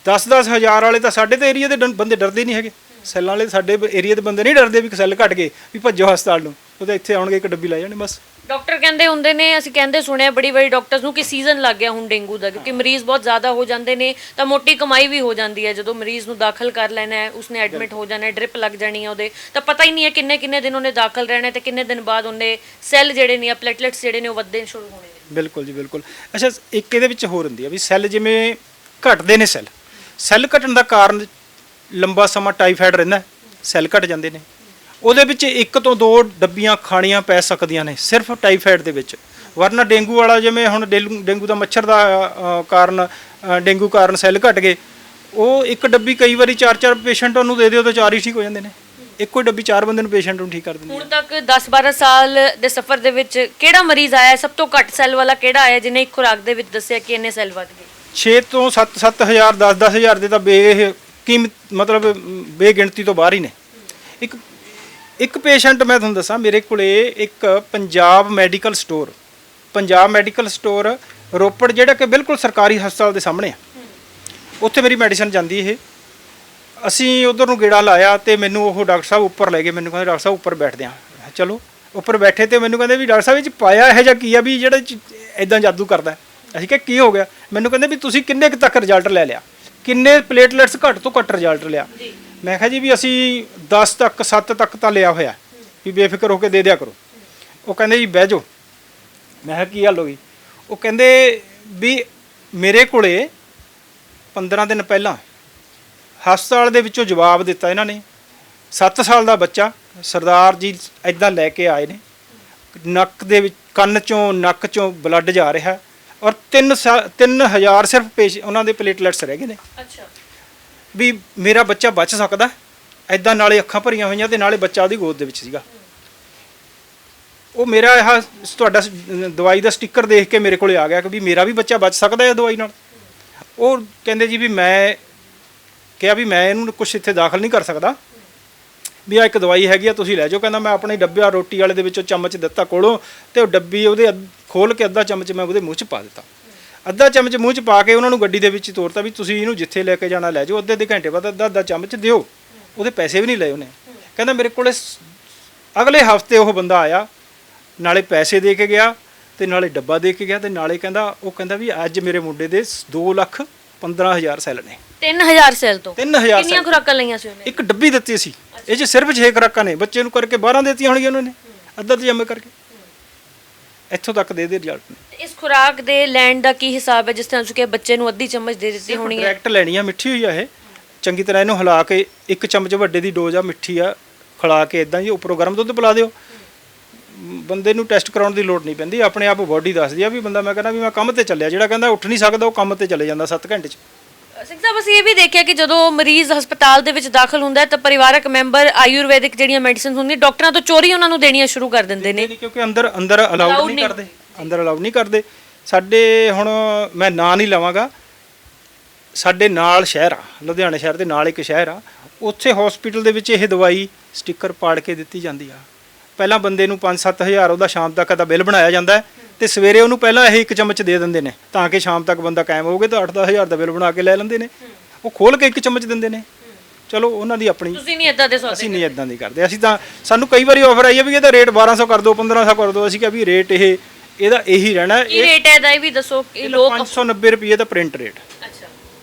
10-10 ਹਜ਼ਾਰ ਵਾਲੇ ਤਾਂ ਸਾਡੇ ਤੇ ਏਰੀਆ ਦੇ ਬੰਦੇ ਡਰਦੇ ਨਹੀਂ ਹੈਗੇ, ਸੈੱਲਾਂ ਵਾਲੇ ਸਾਡੇ ਏਰੀਆ ਦੇ ਬੰਦੇ ਨਹੀਂ ਡਰਦੇ ਵੀ ਸੈੱਲ ਘਟ ਗਏ ਵੀ ਭੱਜੋ ਹਸਪਤਾਲ ਨੂੰ, ਉਹ ਤਾਂ ਇੱਥੇ ਆਉਣਗੇ 1 ਡੱਬੀ ਲੈ ਜਾਣੇ ਬਸ। ਡਾਕਟਰ ਕਹਿੰਦੇ ਹੁੰਦੇ ਨੇ, ਅਸੀਂ ਕਹਿੰਦੇ ਸੁਣਿਆ ਬੜੀ ਡਾਕਟਰਸ ਨੂੰ ਕਿ ਸੀਜ਼ਨ ਲੱਗ ਗਿਆ ਹੁਣ ਡੇਂਗੂ ਦਾ, ਕਿਉਂਕਿ ਮਰੀਜ਼ ਬਹੁਤ ਜ਼ਿਆਦਾ ਹੋ ਜਾਂਦੇ ਨੇ ਤਾਂ ਮੋਟੀ ਕਮਾਈ ਵੀ ਹੋ ਜਾਂਦੀ ਹੈ। ਜਦੋਂ ਮਰੀਜ਼ ਨੂੰ ਦਾਖਲ ਕਰ ਲੈਣਾ ਹੈ, ਉਸਨੇ ਐਡਮਿਟ ਹੋ ਜਾਣਾ ਹੈ, ਡ੍ਰਿਪ ਲੱਗ ਜਾਣੀ ਹੈ ਉਹਦੇ, ਤਾਂ ਪਤਾ ਹੀ ਨਹੀਂ ਹੈ ਕਿੰਨੇ ਦਿਨ ਉਹਨੇ ਦਾਖਲ ਰਹਿਣਾ ਤੇ ਕਿੰਨੇ ਦਿਨ ਬਾਅਦ ਉਹਨੇ ਸੈੱਲ ਜਿਹੜੇ ਨੇ, ਪਲੇਟਲੈਟਸ ਜਿਹੜੇ ਨੇ ਉਹ ਵੱਧਣੇ ਸ਼ੁਰੂ ਹੋਣੇ ਨੇ। ਬਿਲਕੁਲ ਜੀ ਬਿਲਕੁਲ। ਅੱਛਾ, ਇੱਕ ਇਹਦੇ ਵਿੱਚ ਹੋਰ ਹੁੰਦੀ ਆ ਵੀ ਸੈੱਲ ਜਿਵੇਂ ਘਟਦੇ ਨੇ, ਸੈੱਲ ਘਟਣ ਦਾ ਕਾਰਨ ਲੰਬਾ ਸਮਾਂ ਟਾਈਫਾਇਡ ਰਹਿੰਦਾ, ਸੈੱਲ ਘਟ ਜਾਂਦੇ ਨੇ। ਉਹਦੇ ਵਿੱਚ 1 ਤੋਂ 2 ਡੱਬੀਆਂ ਖਾਣੀਆਂ ਪੈ ਸਕਦੀਆਂ ਨੇ ਸਿਰਫ ਟਾਈਫਾਇਡ ਦੇ ਵਿੱਚ, ਵਰਨਾ ਡੇਂਗੂ ਵਾਲਾ ਜਿਵੇਂ ਹੁਣ ਡੇਂਗੂ ਦਾ ਮੱਛਰ ਦਾ ਕਾਰਨ, ਡੇਂਗੂ ਕਾਰਨ ਸੈੱਲ ਘਟ ਗਏ, ਉਹ 1 ਡੱਬੀ ਕਈ ਵਾਰੀ 4-4 ਪੇਸ਼ੈਂਟ ਉਹਨੂੰ ਦੇ ਦਿਓ ਤਾਂ 4 ਹੀ ਠੀਕ ਹੋ ਜਾਂਦੇ ਨੇ। ਇੱਕੋ ਹੀ ਡੱਬੀ 4 ਬੰਦੇ ਨੂੰ ਪੇਸ਼ੈਂਟ ਨੂੰ ਠੀਕ ਕਰ ਦਿੰਦੀ ਹੈ। ਹੁਣ ਤੱਕ 10-12 ਸਾਲ ਦੇ ਸਫ਼ਰ ਦੇ ਵਿੱਚ ਕਿਹੜਾ ਮਰੀਜ਼ ਆਇਆ ਸਭ ਤੋਂ ਘੱਟ ਸੈੱਲ ਵਾਲਾ, ਕਿਹੜਾ ਆਇਆ ਜਿਹਨੇ ਇੱਕ ਖੁਰਾਕ ਦੇ ਵਿੱਚ ਦੱਸਿਆ ਕਿ ਇੰਨੇ ਸੈੱਲ ਵੱਧ ਗਏ? 6 ਤੋਂ 7 ਹਜ਼ਾਰ 10 ਹਜ਼ਾਰ ਦੇ ਤਾਂ ਮਤਲਬ ਬੇਗਿਣਤੀ ਤੋਂ ਬਾਹਰ ਹੀ ਨੇ। ਇੱਕ ਪੇਸ਼ੈਂਟ ਮੈਂ ਤੁਹਾਨੂੰ ਦੱਸਾਂ, ਮੇਰੇ ਕੋਲੇ ਇੱਕ ਪੰਜਾਬ ਮੈਡੀਕਲ ਸਟੋਰ ਰੋਪੜ, ਜਿਹੜਾ ਕਿ ਬਿਲਕੁਲ ਸਰਕਾਰੀ ਹਸਪਤਾਲ ਦੇ ਸਾਹਮਣੇ ਆ, ਉੱਥੇ ਮੇਰੀ ਮੈਡੀਸਨ ਜਾਂਦੀ। ਇਹ ਅਸੀਂ ਉਧਰ ਨੂੰ ਗੇੜਾ ਲਾਇਆ ਤੇ ਮੈਨੂੰ ਉਹ ਡਾਕਟਰ ਸਾਹਿਬ ਉੱਪਰ ਲੈ ਗਏ, ਮੈਨੂੰ ਕਹਿੰਦੇ ਡਾਕਟਰ ਸਾਹਿਬ ਉੱਪਰ ਬੈਠਦੇ ਆ। ਚਲੋ ਉੱਪਰ ਬੈਠੇ ਤੇ ਮੈਨੂੰ ਕਹਿੰਦੇ ਵੀ ਡਾਕਟਰ ਸਾਹਿਬ ਇਹ 'ਚ ਪਾਇਆ ਇਹੋ ਜਿਹਾ ਕੀ ਆ ਵੀ ਜਿਹੜਾ ਇਦਾਂ ਜਾਦੂ ਕਰਦਾ। ਅਸੀਂ ਕਿਹਾ ਕੀ ਹੋ ਗਿਆ? ਮੈਨੂੰ ਕਹਿੰਦੇ ਵੀ ਤੁਸੀਂ ਕਿੰਨੇ ਕੁ ਤੱਕ ਰਿਜ਼ਲਟ ਲੈ ਲਿਆ, ਕਿੰਨੇ ਪਲੇਟਲੈਟਸ ਘੱਟ ਤੋਂ ਘੱਟ ਰਿਜ਼ਲਟ ਲਿਆ? ਮੈਂ ਕਿਹਾ ਜੀ ਵੀ ਅਸੀਂ 10 ਤੱਕ 7 ਤੱਕ ਤਾਂ ਲਿਆ ਹੋਇਆ, ਵੀ ਬੇਫਿਕਰ ਹੋ ਕੇ ਦੇ ਦਿਆ ਕਰੋ। ਉਹ ਕਹਿੰਦੇ ਜੀ ਬਹਿ ਜਾਓ। ਮੈਂ ਕਿਹਾ ਕੀ ਗੱਲ ਹੋ ਗਈ? ਉਹ ਕਹਿੰਦੇ ਵੀ ਮੇਰੇ ਕੋਲੇ 15 ਦਿਨ ਪਹਿਲਾਂ ਹਸਪਤਾਲ ਦੇ ਵਿੱਚੋਂ ਜਵਾਬ ਦਿੱਤਾ ਇਹਨਾਂ ਨੇ, 7 ਸਾਲ ਦਾ ਬੱਚਾ ਸਰਦਾਰ ਜੀ ਇੱਦਾਂ ਲੈ ਕੇ ਆਏ ਨੇ, ਨੱਕ ਦੇ ਵਿੱਚ, ਕੰਨ ਚੋਂ, ਨੱਕ ਚੋਂ ਬਲੱਡ ਜਾ ਰਿਹਾ ਔਰ 3,000 ਸਿਰਫ ਉਹਨਾਂ ਦੇ ਪਲੇਟਲੈਟਸ ਰਹਿ ਗਏ ਨੇ। ਅੱਛਾ, ਵੀ ਮੇਰਾ ਬੱਚਾ ਬਚ ਸਕਦਾ ਇੱਦਾਂ, ਨਾਲੇ ਅੱਖਾਂ ਭਰੀਆਂ ਹੋਈਆਂ ਤੇ ਨਾਲੇ ਬੱਚਾ ਉਹਦੀ ਗੋਦ ਦੇ ਵਿੱਚ ਸੀਗਾ। ਉਹ ਮੇਰਾ ਤੁਹਾਡਾ ਦਵਾਈ ਦਾ ਸਟicker ਦੇਖ ਕੇ ਮੇਰੇ ਕੋਲੇ ਆ ਗਿਆ ਕਿ ਵੀ ਮੇਰਾ ਵੀ ਬੱਚਾ ਬਚ ਸਕਦਾ ਹੈ ਦਵਾਈ ਨਾਲ। ਉਹ ਕਹਿੰਦੇ ਜੀ ਵੀ ਮੈਂ ਕਿਹਾ ਵੀ ਮੈਂ ਇਹਨੂੰ ਕੁਛ ਇੱਥੇ ਦਾਖਲ ਨਹੀਂ ਕਰ ਸਕਦਾ, ਵੀ ਆ ਇੱਕ ਦਵਾਈ ਹੈਗੀ ਆ ਤੁਸੀਂ ਲੈ ਜਾਓ। ਕਹਿੰਦਾ ਮੈਂ ਆਪਣੇ ਡੱਬਿਆ ਰੋਟੀ ਵਾਲੇ ਦੇ ਵਿੱਚੋਂ ਚਮਚ ਦਿੱਤਾ ਕੋਲੋਂ, ਤੇ ਉਹ ਡੱਬੀ ਉਹਦੇ ਖੋਲ ਕੇ ਅੱਧਾ ਚਮਚ ਮੈਂ ਉਹਦੇ ਮੂੰਹ 'ਚ ਪਾ ਦਿੱਤਾ। ਅੱਧਾ ਚਮਚ ਮੂੰਹ 'ਚ ਪਾ ਕੇ ਉਹਨਾਂ ਨੂੰ ਗੱਡੀ ਦੇ ਵਿੱਚ ਤੋਰਤਾ ਵੀ ਤੁਸੀਂ ਇਹਨੂੰ ਜਿੱਥੇ ਲੈ ਕੇ ਜਾਣਾ ਲੈ ਜਾਓ, ਅੱਧੇ ਘੰਟੇ ਬਾਅਦ ਅੱਧਾ ਚਮਚ ਦਿਓ। ਉਹਦੇ ਪੈਸੇ ਵੀ ਨਹੀਂ ਲਏ ਉਹਨੇ। ਕਹਿੰਦਾ ਮੇਰੇ ਕੋਲੇ ਅਗਲੇ ਹਫਤੇ ਉਹ ਬੰਦਾ ਆਇਆ, ਨਾਲੇ ਪੈਸੇ ਦੇ ਕੇ ਗਿਆ ਤੇ ਨਾਲੇ ਡੱਬਾ ਦੇ ਕੇ ਗਿਆ, ਤੇ ਨਾਲੇ ਕਹਿੰਦਾ ਵੀ ਅੱਜ ਮੇਰੇ ਮੁੰਡੇ ਦੇ 2,15,000 ਸੈੱਲ ਨੇ। 3000 ਸੈੱਲ ਤੋਂ 3000 ਕਿੰਨੀਆਂ ਖੁਰਾਕਾਂ ਲਈਆਂ ਸੀ ਉਹਨੇ? ਇੱਕ ਡੱਬੀ ਦਿੱਤੀ ਸੀ, ਇਹ 'ਚ ਸਿਰਫ 6 ਖੁਰਾਕਾਂ ਨੇ। ਬੱਚੇ ਨੂੰ ਕਰਕੇ 12 ਦਿੱਤੀਆਂ ਹੋਣਗੀਆਂ ਉਹਨਾਂ ਨੇ, ਅੱਧਾ ਤੇ ਜੰਮੇ ਕਰਕੇ। ਇੱਥੋਂ ਤੱਕ ਦੇ ਰਿਜ਼ਲਟ ਨੇ। ਤੇ ਇਸ ਖੁਰਾਕ ਦੇ ਲੈਣ ਦਾ ਕੀ ਹਿਸਾਬ ਹੈ? ਜਿਸ ਤਰ੍ਹਾਂ ਤੁਸੀਂ ਕਿ ਬੱਚੇ ਨੂੰ ਅੱਧੀ ਚਮਚ ਦੇ ਦਿੱਤੀ ਹੋਣੀ ਹੈ। ਡਾਇਰੈਕਟ ਲੈਣੀ ਆ, ਮਿੱਠੀ ਹੋਈ ਆ ਇਹ। ਚੰਗੀ ਤਰ੍ਹਾਂ ਇਹਨੂੰ ਹਿਲਾ ਕੇ, ਇੱਕ ਚਮਚ ਵੱਡੇ ਦੀ ਡੋਜ਼ ਆ, ਮਿੱਠੀ ਆ, ਖਿਲਾ ਕੇ ਇਦਾਂ ਹੀ ਉੱਪਰੋਂ ਗਰਮ ਦੁੱਧ ਪਿਲਾ ਦਿਓ। ਬੰਦੇ ਨੂੰ ਟੈਸਟ ਕਰਾਉਣ ਦੀ ਲੋੜ ਨਹੀਂ ਪੈਂਦੀ, ਆਪਣੇ ਆਪ ਬੋਡੀ ਦੱਸਦੀ ਆ ਵੀ ਬੰਦਾ, ਮੈਂ ਕਹਿੰਦਾ ਵੀ ਮੈਂ ਕੰਮ ਤੇ ਚੱਲਿਆ। ਜਿਹੜਾ ਕਹਿੰਦਾ ਉੱਠ ਨਹੀਂ ਸਕਦਾ ਉਹ ਕੰਮ ਤੇ ਚਲੇ ਜਾਂਦਾ 7 ਘੰਟੇ 'ਚ। ਸਿੰਘ ਸਾਹਿਬ, ਅਸੀਂ ਇਹ ਵੀ ਦੇਖਿਆ ਕਿ ਜਦੋਂ ਮਰੀਜ਼ ਹਸਪਤਾਲ ਦੇ ਵਿੱਚ ਦਾਖਲ ਹੁੰਦਾ ਹੈ ਤਾਂ ਪਰਿਵਾਰਕ ਮੈਂਬਰ ਆਯੁਰਵੈਦਿਕ ਜਿਹੜੀਆਂ ਮੈਡੀਸਿਨ ਹੁੰਦੀਆਂ ਡਾਕਟਰਾਂ ਤੋਂ ਚੋਰੀ ਉਹਨਾਂ ਨੂੰ ਦੇਣੀਆਂ ਸ਼ੁਰੂ ਕਰ ਦਿੰਦੇ ਨੇ, ਕਿਉਂਕਿ ਅੰਦਰ ਅਲਾਉਡ ਨਹੀਂ ਕਰਦੇ। ਅੰਦਰ ਅਲਾਉਡ ਨਹੀਂ ਕਰਦੇ। ਸਾਡੇ ਹੁਣ ਮੈਂ ਨਾਂ ਨਹੀਂ ਲਵਾਂਗਾ, ਸਾਡੇ ਨਾਲ ਸ਼ਹਿਰ ਆ, ਲੁਧਿਆਣਾ ਸ਼ਹਿਰ ਦੇ ਨਾਲ ਇੱਕ ਸ਼ਹਿਰ ਆ, ਉੱਥੇ ਹਸਪੀਟਲ ਦੇ ਵਿੱਚ ਇਹ ਦਵਾਈ ਸਟicker ਪਾੜ ਕੇ ਦਿੱਤੀ ਜਾਂਦੀ ਆ। ਪਹਿਲਾਂ ਬੰਦੇ ਨੂੰ 5-7 ਹਜ਼ਾਰ ਉਹਦਾ ਸ਼ਾਮ ਤੱਕ ਦਾ ਬਿੱਲ ਬਣਾਇਆ ਜਾਂਦਾ ਹੈ, ਤੇ ਸਵੇਰੇ ਉਹਨੂੰ ਪਹਿਲਾਂ ਇਹ ਇੱਕ ਚਮਚ ਦੇ ਦਿੰਦੇ ਨੇ ਤਾਂ ਕਿ ਸ਼ਾਮ ਤੱਕ ਬੰਦਾ ਕਾਇਮ ਹੋਵੇ, ਤਾਂ 8-10 ਹਜ਼ਾਰ ਦਾ ਬਿੱਲ ਬਣਾ ਕੇ ਲੈ ਲੈਂਦੇ ਨੇ। ਉਹ ਖੋਲ ਕੇ ਇੱਕ ਚਮਚ ਦਿੰਦੇ ਨੇ। ਚਲੋ ਉਹਨਾਂ ਦੀ ਆਪਣੀ। ਤੁਸੀਂ ਨਹੀਂ ਇਦਾਂ ਦੇ ਸੌਦੇ? ਅਸੀਂ ਨਹੀਂ ਇਦਾਂ ਦੀ ਕਰਦੇ। ਅਸੀਂ ਤਾਂ, ਸਾਨੂੰ ਕਈ ਵਾਰੀ ਆਫਰ ਆਈ ਹੈ ਵੀ ਇਹਦਾ ਰੇਟ 1200 ਕਰ ਦਿਓ, 1500 ਕਰ ਦਿਓ। ਅਸੀਂ ਕਿਹਾ ਵੀ ਰੇਟ ਇਹਦਾ ਇਹੀ ਰਹਿਣਾ। ਕੀ ਰੇਟ ਹੈ ਇਹਦਾ, ਇਹ ਵੀ ਦੱਸੋ ਕਿ ਲੋਕ। 590 ਰੁਪਏ ਦਾ ਪ੍ਰਿੰਟ ਰੇਟ। ਅੱਛਾ,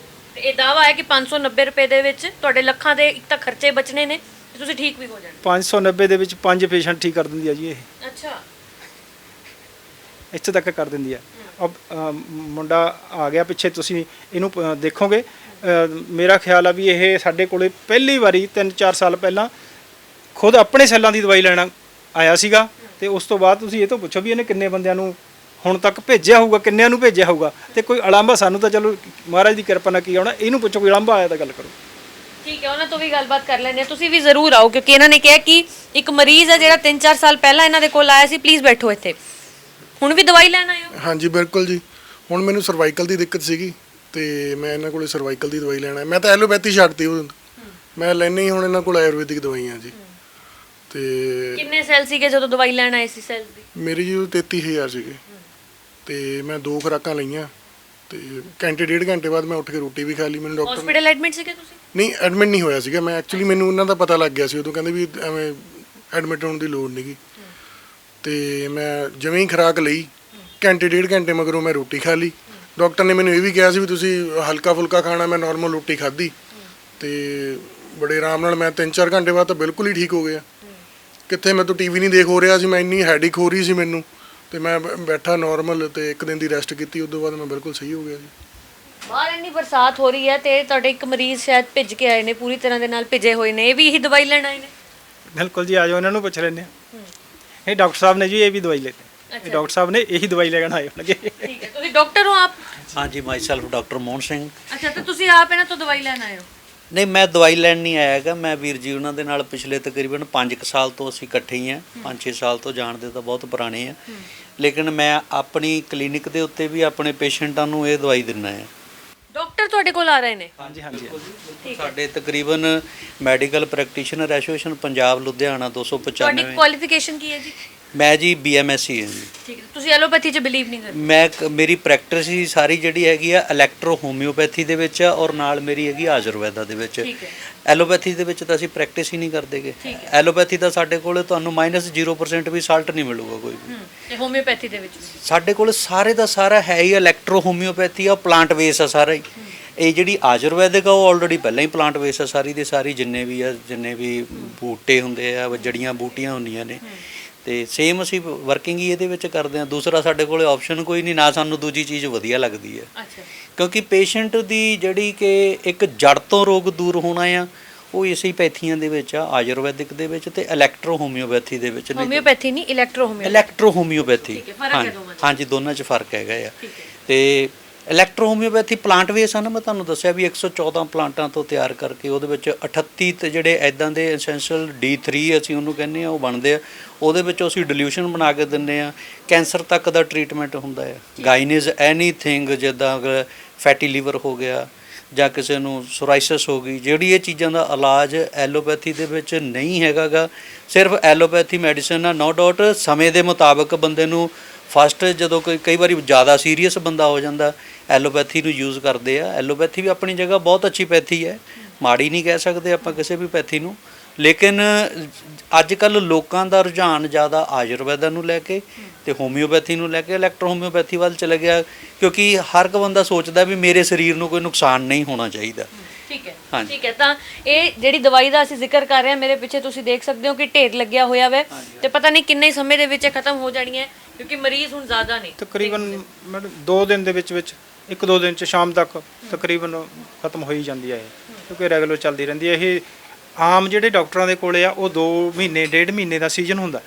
ਤੇ ਇਹ ਦਾਵਾ ਹੈ ਕਿ 590 ਰੁਪਏ ਦੇ ਵਿੱਚ ਤੁਹਾਡੇ ਲੱਖਾਂ ਦੇ ਇੱਕ ਤਾਂ ਖਰਚੇ ਬਚਣੇ ਨੇ ਤੇ ਤੁਸੀਂ ਠੀਕ ਵੀ ਹੋ ਜਾਣਾ। 590 ਦੇ ਵਿੱਚ 5 ਪੇਸ਼ੈਂਟ ਠੀਕ ਕਰ ਦਿੰਦੀ ਆ ਜੀ ਇਹ। ਅੱਛਾ, ਇੱਥੇ ਤੱਕ ਕਰ ਦਿੰਦੀ ਆ। ਅਬ ਮੁੰਡਾ ਆ ਗਿਆ ਪਿੱਛੇ, ਤੁਸੀਂ ਇਹਨੂੰ ਦੇਖੋਗੇ। ਮੇਰਾ ਖਿਆਲ ਆ ਵੀ ਇਹ ਸਾਡੇ ਕੋਲੇ ਪਹਿਲੀ ਵਾਰੀ 3-4 ਸਾਲ ਪਹਿਲਾਂ ਖੁਦ ਆਪਣੇ ਸੈੱਲਾਂ ਦੀ ਦਵਾਈ ਲੈਣਾ ਆਇਆ ਸੀਗਾ, ਤੇ ਉਸ ਤੋਂ ਬਾਅਦ ਤੁਸੀਂ ਇਹ ਤੋਂ ਪੁੱਛੋ ਵੀ ਇਹਨੇ ਕਿੰਨੇ ਬੰਦਿਆਂ ਨੂੰ ਹੁਣ ਤੱਕ ਭੇਜਿਆ ਹੋਊਗਾ, ਕਿੰਨਿਆਂ ਨੂੰ ਭੇਜਿਆ ਹੋਊਗਾ। ਤੇ ਕੋਈ ਅਲਾਂਭਾ ਸਾਨੂੰ ਤਾਂ ਚਲੋ ਮਹਾਰਾਜ ਦੀ ਕਿਰਪਾ ਨਾਲ ਕੀ ਆਉਣਾ, ਇਹਨੂੰ ਪੁੱਛੋ ਕੋਈ ਅਲਾਂਭਾ ਆਇਆ ਤਾਂ ਗੱਲ ਕਰੋ। ਠੀਕ ਹੈ, ਉਹਨਾਂ ਤੋਂ ਵੀ ਗੱਲਬਾਤ ਕਰ ਲੈਂਦੇ ਹਾਂ। ਤੁਸੀਂ ਵੀ ਜ਼ਰੂਰ ਆਓ, ਕਿਉਂਕਿ ਇਹਨਾਂ ਨੇ ਕਿਹਾ ਕਿ ਇੱਕ ਮਰੀਜ਼ ਹੈ ਜਿਹੜਾ 3-4 ਸਾਲ ਪਹਿਲਾਂ ਇਹਨਾਂ ਦੇ ਕੋਲ ਆਇਆ ਸੀ। ਪਲੀਜ਼ ਬੈਠੋ ਇੱਥੇ। ਹੁਣ ਵੀ ਦਵਾਈ ਲੈਣ ਆਏ ਹੋ? ਹਾਂਜੀ ਬਿਲਕੁਲ ਜੀ। ਹੁਣ ਮੈਨੂੰ ਸਰਵਾਈਕਲ ਦੀ ਦਿੱਕਤ ਸੀਗੀ ਤੇ ਮੈਂ ਇਹਨਾਂ ਕੋਲੇ ਸਰਵਾਈਕਲ ਦੀ ਦਵਾਈ ਲੈਣਾ। ਮੈਂ ਤਾਂ ਐਲੋਪੈਥੀ ਛੱਡਤੀ, ਉਹ ਮੈਂ ਲੈਣੀ ਹੁਣ ਇਹਨਾਂ ਕੋਲ ਆਯੁਰਵੈਦਿਕ ਦਵਾਈਆਂ ਜੀ। ਤੇ ਕਿੰਨੇ ਸੈੱਲ ਸੀਗੇ ਜਦੋਂ ਦਵਾਈ ਲੈਣ ਆਏ ਸੀ? ਸੈੱਲ ਦੀ ਮੇਰੀ ਜੀ 33,000 ਸੀਗੇ, ਤੇ ਮੈਂ 2 ਖੁਰਾਕਾਂ ਲਈਆਂ, ਤੇ ਘੰਟੇ ਡੇਢ ਘੰਟੇ ਬਾਅਦ ਮੈਂ ਉੱਠ ਕੇ ਰੋਟੀ ਵੀ ਖਾ ਲਈ। ਮੈਨੂੰ ਡਾਕਟਰ ਹਸਪੀਟਲ ਐਡਮਿਟ ਸੀਗੇ ਤੁਸੀਂ? ਨਹੀਂ, ਐਡਮਿਟ ਨਹੀਂ ਹੋਇਆ ਸੀਗਾ ਮੈਂ। ਐਕਚੁਅਲੀ ਮੈਨੂੰ ਉਹਨਾਂ ਦਾ ਪਤਾ ਲੱਗ ਗਿਆ ਸੀ ਉਦੋਂ, ਕਹਿੰਦੇ ਵੀ ਐਵੇਂ ਐਡਮਿਟ ਹੋਣ ਦੀ ਲੋੜ ਨਹੀਂਗੀ। ਤੇ ਮੈਂ ਜਿਵੇਂ ਹੀ ਖੁਰਾਕ ਲਈ, ਘੰਟੇ ਡੇਢ ਘੰਟੇ ਮਗਰੋਂ ਮੈਂ ਰੋਟੀ ਖਾ ਲਈ। ਡਾਕਟਰ ਨੇ ਮੈਨੂੰ ਇਹ ਵੀ ਕਿਹਾ ਸੀ ਵੀ ਤੁਸੀਂ ਹਲਕਾ ਫੁਲਕਾ ਖਾਣਾ। ਮੈਂ ਨਾਰਮਲ ਰੋਟੀ ਖਾਧੀ ਤੇ ਬੜੇ ਆਰਾਮ ਨਾਲ ਮੈਂ 3-4 ਘੰਟੇ ਬਾਅਦ ਤਾਂ ਬਿਲਕੁਲ ਹੀ ਠੀਕ ਹੋ ਗਿਆ। ਕਿੱਥੇ ਮੈਂ ਤਾਂ ਟੀਵੀ ਨਹੀਂ ਦੇਖ ਹੋ ਰਿਹਾ ਸੀ, ਮੈਂ ਇੰਨੀ ਹੈਡੇਕ ਹੋ ਰਹੀ ਸੀ ਮੈਨੂੰ, ਤੇ ਮੈਂ ਬੈਠਾ ਨਾਰਮਲ, ਤੇ ਇੱਕ ਦਿਨ ਦੀ ਰੈਸਟ ਕੀਤੀ, ਉਸ ਤੋਂ ਬਾਅਦ ਮੈਂ ਬਿਲਕੁਲ ਸਹੀ ਹੋ ਗਿਆ ਜੀ। ਬਾਹਰ ਇੰਨੀ ਬਰਸਾਤ ਹੋ ਰਹੀ ਹੈ ਤੇ ਤੁਹਾਡੇ ਇੱਕ ਮਰੀਜ਼ ਸ਼ਾਇਦ ਭਿੱਜ ਕੇ ਆਏ ਨੇ, ਪੂਰੀ ਤਰ੍ਹਾਂ ਦੇ ਨਾਲ ਭਿੱਜੇ ਹੋਏ ਨੇ। ਇਹ ਵੀ ਇਹੀ ਦਵਾਈ ਲੈਣ ਆਏ ਨੇ? ਬਿਲਕੁਲ ਜੀ, ਆ ਜਾਓ, ਇਹਨਾਂ ਨੂੰ ਪੁੱਛ ਲੈਂਦੇ ਆ। ਇਹ ਡਾਕਟਰ ਸਾਹਿਬ ਨੇ ਜੀ, ਇਹ ਵੀ ਦਵਾਈ ਲੈਂਦੇ। ਇਹ ਡਾਕਟਰ ਸਾਹਿਬ ਨੇ ਇਹੀ ਦਵਾਈ ਲੈਣ ਆਏ ਹੋਣਗੇ। ਠੀਕ ਹੈ, ਤੁਸੀਂ ਡਾਕਟਰ ਹੋ ਆਪ? ਹਾਂਜੀ, ਮਾਈਸੈਲਫ ਡਾਕਟਰ ਮੋਹਨ ਸਿੰਘ। ਅੱਛਾ, ਤੇ ਤੁਸੀਂ ਆਪ ਇਹਨਾਂ ਤੋਂ ਦਵਾਈ ਲੈਣ ਆਏ ਹੋ? ਨਹੀਂ, ਮੈਂ ਦਵਾਈ ਲੈਣ ਨਹੀਂ ਆਇਆ ਹੈਗਾ। ਮੈਂ ਵੀਰ ਜੀ ਉਹਨਾਂ ਦੇ ਨਾਲ ਪਿਛਲੇ ਤਕਰੀਬਨ 5 ਸਾਲ ਤੋਂ ਅਸੀਂ ਇਕੱਠੇ ਹੀ ਹਾਂ। 5-6 ਸਾਲ ਤੋਂ ਜਾਣਦੇ ਤਾਂ ਬਹੁਤ ਪੁਰਾਣੇ ਆ। ਲੇਕਿਨ ਮੈਂ ਆਪਣੀ ਕਲੀਨਿਕ ਦੇ ਉੱਤੇ ਵੀ ਆਪਣੇ ਪੇਸ਼ੈਂਟਾਂ ਨੂੰ ਇਹ ਦਵਾਈ ਦਿੰਦਾ ਹਾਂ। ਡਾਕਟਰ ਤੁਹਾਡੇ ਕੋਲ ਆ ਰਹੇ ਨੇ? ਹਾਂਜੀ ਹਾਂਜੀ। ਸਾਡੇ ਤਕਰੀਬਨ medical practitioner association Punjab Ludhiana 295। ਤੁਹਾਡੀ ਕੁਆਲੀਫਿਕੇਸ਼ਨ ਕੀ ਹੈ ਜੀ? ਮੈਂ ਜੀ BMSc ਹਾਂ ਜੀ। ਠੀਕ ਹੈ, ਤੁਸੀਂ ਐਲੋਪੈਥੀ 'ਚ ਬਿਲੀਵ ਨਹੀਂ ਕਰਦੇ? ਮੇਰੀ ਪ੍ਰੈਕਟਿਸ ਹੀ ਸਾਰੀ ਜਿਹੜੀ ਹੈਗੀ ਆ ਇਲੈਕਟ੍ਰੋ ਹੋਮਿਓਪੈਥੀ ਦੇ ਵਿੱਚ ਆ, ਔਰ ਨਾਲ ਮੇਰੀ ਹੈਗੀ ਆਯੁਰਵੈਦਾ ਦੇ ਵਿੱਚ। ਠੀਕ ਹੈ। ਐਲੋਪੈਥੀ ਦੇ ਵਿੱਚ ਤਾਂ ਅਸੀਂ ਪ੍ਰੈਕਟਿਸ ਹੀ ਨਹੀਂ ਕਰਦੇਗੇ। ਐਲੋਪੈਥੀ ਦਾ ਸਾਡੇ ਕੋਲ ਤੁਹਾਨੂੰ -0% ਵੀ ਸਾਲਟ ਨਹੀਂ ਮਿਲੂਗਾ ਕੋਈ ਵੀ। ਤੇ ਹੋਮਿਓਪੈਥੀ ਦੇ ਵਿੱਚ ਸਾਡੇ ਕੋਲ ਸਾਰੇ ਦਾ ਸਾਰਾ ਹੈ ਹੀ ਇਲੈਕਟ੍ਰੋ ਹੋਮਿਓਪੈਥੀ ਆ, ਪਲਾਂਟ ਬੇਸ ਆ ਸਾਰਾ ਹੀ। ਇਹ ਜਿਹੜੀ ਆਯੁਰਵੈਦਿਕ ਆ ਉਹ ਆਲਰੇਡੀ ਪਹਿਲਾਂ ਹੀ ਪਲਾਂਟ ਬੇਸ ਆ ਸਾਰੀ ਦੀ ਸਾਰੀ। ਜਿੰਨੇ ਵੀ ਬੂਟੇ ਹੁੰਦੇ ਆ, ਜੜੀਆਂ ਬੂਟੀਆਂ ਹੁੰਦੀਆਂ ਨੇ, ਤੇ ਸੇਮ ਅਸੀਂ ਵਰਕਿੰਗ ਹੀ ਇਹਦੇ ਵਿੱਚ ਕਰਦੇ ਹਾਂ। ਦੂਸਰਾ ਸਾਡੇ ਕੋਲ ਆਪਸ਼ਨ ਕੋਈ ਨਹੀਂ, ਨਾ ਸਾਨੂੰ ਦੂਜੀ ਚੀਜ਼ ਵਧੀਆ ਲੱਗਦੀ ਹੈ। ਅੱਛਾ, ਕਿਉਂਕਿ ਪੇਸ਼ੈਂਟ ਦੀ ਜਿਹੜੀ ਕਿ ਇੱਕ ਜੜ ਤੋਂ ਰੋਗ ਦੂਰ ਹੋਣਾ ਆ, ਉਹ ਇਸੇ ਪੈਥੀਆਂ ਦੇ ਵਿੱਚ ਆ, ਆਯੁਰਵੈਦਿਕ ਦੇ ਵਿੱਚ ਤੇ ਇਲੈਕਟ੍ਰੋ ਹੋਮਿਓਪੈਥੀ ਦੇ ਵਿੱਚ। ਹੋਮਿਓਪੈਥੀ ਨਹੀਂ, ਇਲੈਕਟ੍ਰੋ ਹੋਮਿਓਪੈਥੀ। ਇਲੈਕਟ੍ਰੋ ਹੋਮਿਓਪੈਥੀ, ਠੀਕ ਹੈ, ਫਰਕ ਹੈ ਦੋਵਾਂ 'ਚ? ਹਾਂਜੀ, ਦੋਨਾਂ 'ਚ ਫਰਕ ਹੈਗਾ ਆ। ਠੀਕ ਹੈ। ਤੇ ਇਲੈਕਟ੍ਰੋ ਹੋਮਿਓਪੈਥੀ ਪਲਾਂਟ ਬੇਸ ਆ ਨਾ, ਮੈਂ ਤੁਹਾਨੂੰ ਦੱਸਿਆ ਵੀ 114 ਪਲਾਂਟਾਂ ਤੋਂ ਤਿਆਰ ਕਰਕੇ ਉਹਦੇ ਵਿੱਚ 38 ਤੇ ਜਿਹੜੇ ਐਦਾਂ ਦੇ ਐਸੈਂਸ਼ੀਅਲ D3 ਅਸੀਂ ਉਹਨੂੰ ਕਹਿੰਦੇ ਆ, ਉਹ ਬਣਦੇ ਆ। ਉਹਦੇ ਵਿੱਚੋਂ ਅਸੀਂ ਡਿਲੂਸ਼ਨ ਬਣਾ ਕੇ ਦਿੰਦੇ ਆ। ਕੈਂਸਰ ਤੱਕ ਦਾ ਟ੍ਰੀਟਮੈਂਟ ਹੁੰਦਾ ਹੈ। ਗਾਇਨੇਜ ਐਨੀਥਿੰਗ, ਜਿੱਦਾਂ ਫੈਟੀ ਲੀਵਰ ਹੋ ਗਿਆ ਜਾਂ ਕਿਸੇ ਨੂੰ ਸੋਰਾਇਸਿਸ ਹੋ ਗਈ, ਜਿਹੜੀ ਇਹ ਚੀਜ਼ਾਂ ਦਾ ਇਲਾਜ ਐਲੋਪੈਥੀ ਦੇ ਵਿੱਚ ਨਹੀਂ ਹੈਗਾ ਗਾ। ਸਿਰਫ ਐਲੋਪੈਥੀ ਮੈਡੀਸਨ ਆ, ਨੋ ਡਾਊਟ ਸਮੇਂ ਦੇ ਮੁਤਾਬਕ ਬੰਦੇ ਨੂੰ ਫਸਟ ਜਦੋਂ ਕਈ ਵਾਰੀ ਜ਼ਿਆਦਾ ਸੀਰੀਅਸ ਬੰਦਾ ਹੋ ਜਾਂਦਾ ਐਲੋਪੈਥੀ ਨੂੰ ਯੂਜ਼ ਕਰਦੇ ਆ। ਐਲੋਪੈਥੀ ਵੀ ਆਪਣੀ ਜਗ੍ਹਾ ਬਹੁਤ ਅੱਛੀ ਪੈਥੀ ਹੈ, ਮਾੜੀ ਨਹੀਂ ਕਹਿ ਸਕਦੇ ਆਪਾਂ ਕਿਸੇ ਵੀ ਪੈਥੀ ਨੂੰ, ਲੇਕਿਨ ਅੱਜ ਕੱਲ੍ਹ ਲੋਕਾਂ ਦਾ ਰੁਝਾਨ ਜ਼ਿਆਦਾ ਆਯੁਰਵੈਦਾ ਨੂੰ ਲੈ ਕੇ ਤੇ ਹੋਮਿਓਪੈਥੀ ਨੂੰ ਲੈ ਕੇ ਇਲੈਕਟ੍ਰੋ ਹੋਮਿਓਪੈਥੀ ਵੱਲ ਚਲਾ ਗਿਆ, ਕਿਉਂਕਿ ਹਰ ਇੱਕ ਬੰਦਾ ਸੋਚਦਾ ਵੀ ਮੇਰੇ ਸਰੀਰ ਨੂੰ ਕੋਈ ਨੁਕਸਾਨ ਨਹੀਂ ਹੋਣਾ ਚਾਹੀਦਾ। ਠੀਕ ਹੈ, ਹਾਂਜੀ। ਠੀਕ ਹੈ। ਤਾਂ ਇਹ ਜਿਹੜੀ ਦਵਾਈ ਦਾ ਅਸੀਂ ਜ਼ਿਕਰ ਕਰ ਰਹੇ ਹਾਂ, ਮੇਰੇ ਪਿੱਛੇ ਤੁਸੀਂ ਦੇਖ ਸਕਦੇ ਹੋ ਕਿ ਢੇਰ ਲੱਗਿਆ ਹੋਇਆ ਵੈ ਤੇ ਪਤਾ ਨਹੀਂ ਕਿੰਨੇ ਹੀ ਸਮੇਂ ਦੇ ਵਿੱਚ ਇਹ ਖਤਮ ਹੋ ਜਾਣੀ ਹੈ, ਕਿਉਂਕਿ ਮਰੀਜ਼ ਹੁਣ ਜ਼ਿਆਦਾ ਨੇ। ਤਕਰੀਬਨ ਮੈਡਮ 2 ਦਿਨ ਦੇ ਵਿੱਚ 1-2 ਦਿਨ ਚ ਸ਼ਾਮ ਤੱਕ ਤਕਰੀਬਨ ਖਤਮ ਹੋ ਹੀ ਜਾਂਦੀ ਹੈ ਇਹ, ਕਿਉਂਕਿ ਰੈਗੂਲਰ ਚੱਲਦੀ ਰਹਿੰਦੀ ਹੈ ਇਹ। ਆਮ ਜਿਹੜੇ ਡਾਕਟਰਾਂ ਦੇ ਕੋਲੇ ਆ ਉਹ 2 ਮਹੀਨੇ 1.5 ਮਹੀਨੇ ਦਾ ਸੀਜ਼ਨ ਹੁੰਦਾ,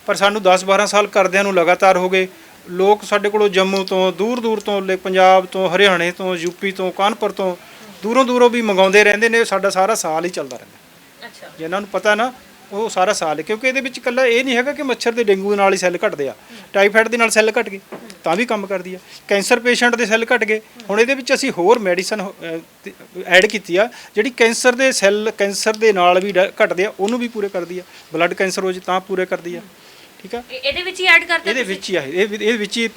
ਪਰ ਸਾਨੂੰ 10-12 ਸਾਲ ਕਰਦਿਆਂ ਨੂੰ ਲਗਾਤਾਰ ਹੋ ਗਏ। ਲੋਕ ਸਾਡੇ ਕੋਲੋਂ ਜੰਮੂ ਤੋਂ ਦੂਰ ਤੋਂ ਪੰਜਾਬ ਤੋਂ ਹਰਿਆਣੇ ਤੋਂ ਯੂਪੀ ਤੋਂ ਕਾਨਪੁਰ ਤੋਂ ਦੂਰੋਂ ਵੀ ਮੰਗਾਉਂਦੇ ਰਹਿੰਦੇ ਨੇ। ਸਾਡਾ ਸਾਰਾ ਸਾਲ ਹੀ ਚੱਲਦਾ ਰਹਿੰਦਾ। ਅੱਛਾ। ਜਿਨ੍ਹਾਂ ਨੂੰ ਪਤਾ ਨਾ ਉਹ ਸਾਰਾ ਸਾਲ, ਕਿਉਂਕਿ ਇਹਦੇ ਵਿੱਚ ਇਕੱਲਾ ਇਹ ਨਹੀਂ ਹੈਗਾ ਕਿ ਮੱਛਰ ਦੇ ਡੇਂਗੂ ਨਾਲ ਹੀ ਸੈੱਲ ਘਟਦੇ ਆ, ਟਾਈਫਾਇਡ ਦੇ ਨਾਲ ਸੈੱਲ ਘਟ ਗਏ ਤਾਂ ਵੀ ਕੰਮ ਕਰਦੀ ਆ, ਕੈਂਸਰ ਪੇਸ਼ੈਂਟ ਦੇ ਸੈੱਲ ਘਟ ਗਏ। ਹੁਣ ਇਹਦੇ ਵਿੱਚ ਅਸੀਂ ਹੋਰ ਮੈਡੀਸਨ ਐਡ ਕੀਤੀ ਆ ਜਿਹੜੀ ਕੈਂਸਰ ਦੇ ਸੈੱਲ ਕੈਂਸਰ ਦੇ ਨਾਲ ਵੀ ਘਟਦੇ ਆ, ਉਹਨੂੰ ਵੀ ਪੂਰੇ ਕਰਦੀ ਆ। ਬਲੱਡ ਕੈਂਸਰ ਹੋ ਜੇ ਤਾਂ ਪੂਰੇ ਕਰਦੀ ਆ। ਠੀਕ ਆ, ਇਹਦੇ ਵਿੱਚ ਹੀ ਐਡ ਕਰਤੇ ਇਹਦੇ ਵਿੱਚ ਹੀ ਆ, ਇਹ ਵਿੱਚ ਹੀ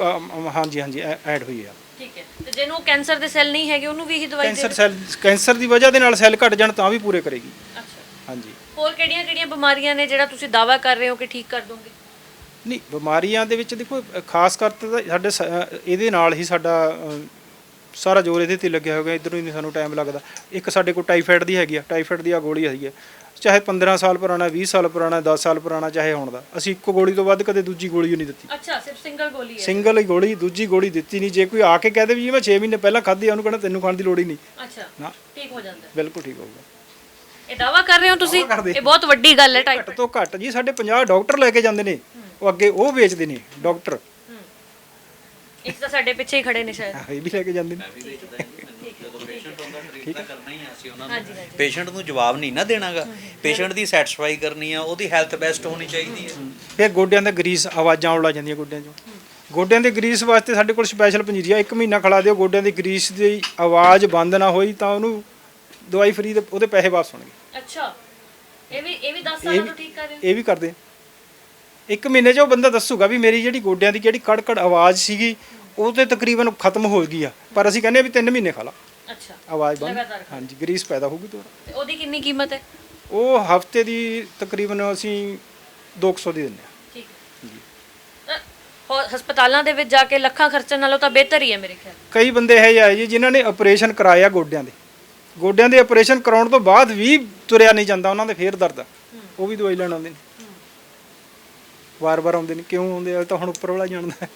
ਹਾਂਜੀ ਐਡ ਹੋਈ ਆ। ਠੀਕ ਹੈ। ਤੇ ਜਿਹਨੂੰ ਕੈਂਸਰ ਦੇ ਸੈੱਲ ਨਹੀਂ ਹੈਗੇ ਉਹਨੂੰ ਵੀ ਇਹੀ ਦਵਾਈ ਕੈਂਸਰ ਦੀ ਵਜ੍ਹਾ ਦੇ ਨਾਲ ਸੈੱਲ ਘਟ ਜਾਣ ਤਾਂ ਵੀ ਪੂਰੇ ਕਰੇਗੀ। ਅੱਛਾ। ਹਾਂਜੀ। ਹੋਰ ਕਿਹੜੀਆਂ ਬਿਮਾਰੀਆਂ ਨੇ ਜਿਹੜਾ ਤੁਸੀਂ ਦਾਅਵਾ ਕਰ ਰਹੇ ਹੋ ਕਿ ਠੀਕ ਕਰ ਦੋਗੇ? ਨਹੀਂ, ਬਿਮਾਰੀਆਂ ਦੇ ਵਿੱਚ ਦੇਖੋ ਖਾਸ ਕਰਕੇ ਤਾਂ ਸਾਡੇ ਇਹਦੇ ਨਾਲ ਹੀ ਸਾਡਾ ਸਾਰਾ ਜ਼ੋਰ ਇਹਦੇ ਤੇ ਲੱਗਿਆ ਹੋਇਆ, ਇੱਧਰੋਂ ਹੀ ਨਹੀਂ ਸਾਨੂੰ ਟਾਈਮ ਲੱਗਦਾ। ਇੱਕ ਸਾਡੇ ਕੋਲ ਟਾਈਫਾਇਡ ਦੀ ਹੈਗੀ ਆ, ਟਾਈਫਾਇਡ ਦੀ ਆ ਗੋਲੀ ਹੈਗੀ ਆ, ਚਾਹੇ 15 ਸਾਲ ਪੁਰਾਣਾ 20 ਸਾਲ ਪੁਰਾਣਾ 10 ਸਾਲ ਪੁਰਾਣਾ ਚਾਹੇ ਹੁਣ ਦਾ, ਅਸੀਂ ਇੱਕ ਗੋਲੀ ਤੋਂ ਵੱਧ ਕਦੇ ਦੂਜੀ ਗੋਲੀ ਨਹੀਂ ਦਿੱਤੀ। ਅੱਛਾ, ਸਿਰਫ ਸਿੰਗਲ ਗੋਲੀ ਹੈ? ਸਿੰਗਲ ਹੀ ਗੋਲੀ, ਦੂਜੀ ਗੋਲੀ ਦਿੱਤੀ ਨਹੀਂ। ਜੇ ਕੋਈ ਆ ਕੇ ਕਹਦੇ ਵੀ ਮੈਂ 6 ਮਹੀਨੇ ਪਹਿਲਾਂ ਖਾਧੀ ਆ, ਉਹਨੂੰ ਕਹਿਣਾ ਤੈਨੂੰ ਖਾਣ ਦੀ ਲੋੜ ਹੀ ਨਹੀਂ। ਅੱਛਾ, ਨਾ, ਠੀਕ ਹੋ ਜਾਂਦਾ? ਬਿਲਕੁਲ ਠੀਕ ਹੋਊਗਾ। ਇਹ ਦਾਅਵਾ ਕਰ ਰਹੇ ਹੋ ਤੁਸੀਂ? ਇਹ ਬਹੁਤ ਵੱਡੀ ਗੱਲ ਹੈ। ਘੱਟ ਤੋਂ ਘੱਟ ਜੀ ਸਾਡੇ 50 ਡਾਕਟਰ ਲੈ ਕੇ ਜਾਂਦੇ ਨੇ, ਉਹ ਅੱਗੇ ਉਹ ਵੇਚਦੇ ਨੇ ਡਾਕਟਰ। ਇੱਕ ਤਾਂ ਸਾਡੇ ਪਿੱਛੇ ਹੀ ਖੜੇ ਨੇ ਸ਼ਾਇਦ। ਇਹ ਵੀ ਲੈ ਕੇ ਜਾਂਦੇ ਨੇ। ਪੇਸ਼ੈਂਟ ਨੂੰ ਜਵਾਬ ਨਹੀਂ ਨਾ ਦੇਣਾਗਾ, ਪੇਸ਼ੈਂਟ ਦੀ ਸੈਟੀਸਫਾਈ ਕਰਨੀ ਆ, ਉਹਦੀ ਹੈਲਥ ਬੈਸਟ ਹੋਣੀ ਚਾਹੀਦੀ ਹੈ। ਫਿਰ ਗੋਡਿਆਂ ਦਾ ਗਰੀਸ, ਆਵਾਜ਼ਾਂ ਆਉਣ ਲੱਗ ਜਾਂਦੀਆਂ ਗੋਡਿਆਂ 'ਚੋਂ। ਗੋਡਿਆਂ ਦੇ ਗਰੀਸ ਵਾਸਤੇ ਸਾਡੇ ਕੋਲ ਸਪੈਸ਼ਲ ਪੰਜੀਰੀ ਆ, 1 ਮਹੀਨਾ ਖਿਲਾ ਦਿਓ, ਗੋਡਿਆਂ ਦੀ ਗਰੀਸ ਦੀ ਆਵਾਜ਼ ਬੰਦ ਨਾ ਹੋਈ ਤਾਂ ਉਹਨੂੰ ਦਵਾਈ ਫਰੀ ਦੇ ਉਹਦੇ ਪੈਸੇ ਵਾਪਸ ਹੋਣਗੇ। ਅੱਛਾ, ਇਹ ਵੀ 10 ਸਾਲਾਂ ਤੋਂ ਠੀਕ ਕਰ ਰਹੇ ਹੋ? ਇਹ ਵੀ ਕਰਦੇ ਆ। 1 ਮਹੀਨੇ 'ਚ ਉਹ ਬੰਦਾ ਦੱਸੂਗਾ ਵੀ ਮੇਰੀ ਜਿਹੜੀ ਗੋਡਿਆਂ ਦੀ ਜਿਹੜੀ ਕੜ ਆਵਾਜ਼ ਸੀਗੀ ਉਹ ਤੇ ਤਕਰੀਬਨ ਖਤਮ ਹੋ ਗਈ ਆ, ਪਰ ਅਸੀਂ ਕਹਿੰਦੇ ਆ ਵੀ 3 ਮਹੀਨੇ ਖਾ ਲਾ। ਅੱਛਾ, ਆਵਾਜ਼ ਬੰਦ, ਹਾਂਜੀ, ਗਰੀਸ ਪੈਦਾ ਹੋਊਗੀ ਦੁਬਾਰਾ। ਤੇ ਉਹਦੀ ਕਿੰਨੀ ਕੀਮਤ ਹੈ? ਉਹ ਹਫਤੇ ਦੀ ਤਕਰੀਬਨ ਅਸੀਂ 200 ਦੀ ਦਿੰਦੇ ਆ। ਠੀਕ ਹੈ ਜੀ। ਹਸਪਤਾਲਾਂ ਦੇ ਵਿੱਚ ਜਾ ਕੇ ਲੱਖਾਂ ਖਰਚਣ ਨਾਲੋਂ ਤਾਂ ਬਿਹਤਰ ਹੀ ਹੈ ਮੇਰੇ ਖਿਆਲ। ਕਈ ਬੰਦੇ ਇਹ ਆਏ ਜੀ ਜਿਨ੍ਹਾਂ ਨੇ ਆਪਰੇਸ਼ਨ ਕਰਾਇਆ ਗੋਡਿਆਂ ਦੇ ਆਪਰੇਸ਼ਨ ਕਰਾਉਣ ਤੋਂ ਬਾਅਦ ਵੀ ਤੁਰਿਆ ਨਹੀਂ ਜਾਂਦਾ, ਉਹਨਾਂ ਦੇ ਫੇਰ ਦਰਦ ਆ, ਉਹ ਵੀ ਦਵਾਈ ਲੈਣ ਆਉਂਦੇ ਨੇ, ਵਾਰ-ਵਾਰ ਆਉਂਦੇ ਨੇ। ਕਿਉਂ ਆਉਂਦੇ ਆ ਤਾਂ ਹੁਣ ਉੱਪਰ ਵਾਲਾ ਜਾਣਦਾ।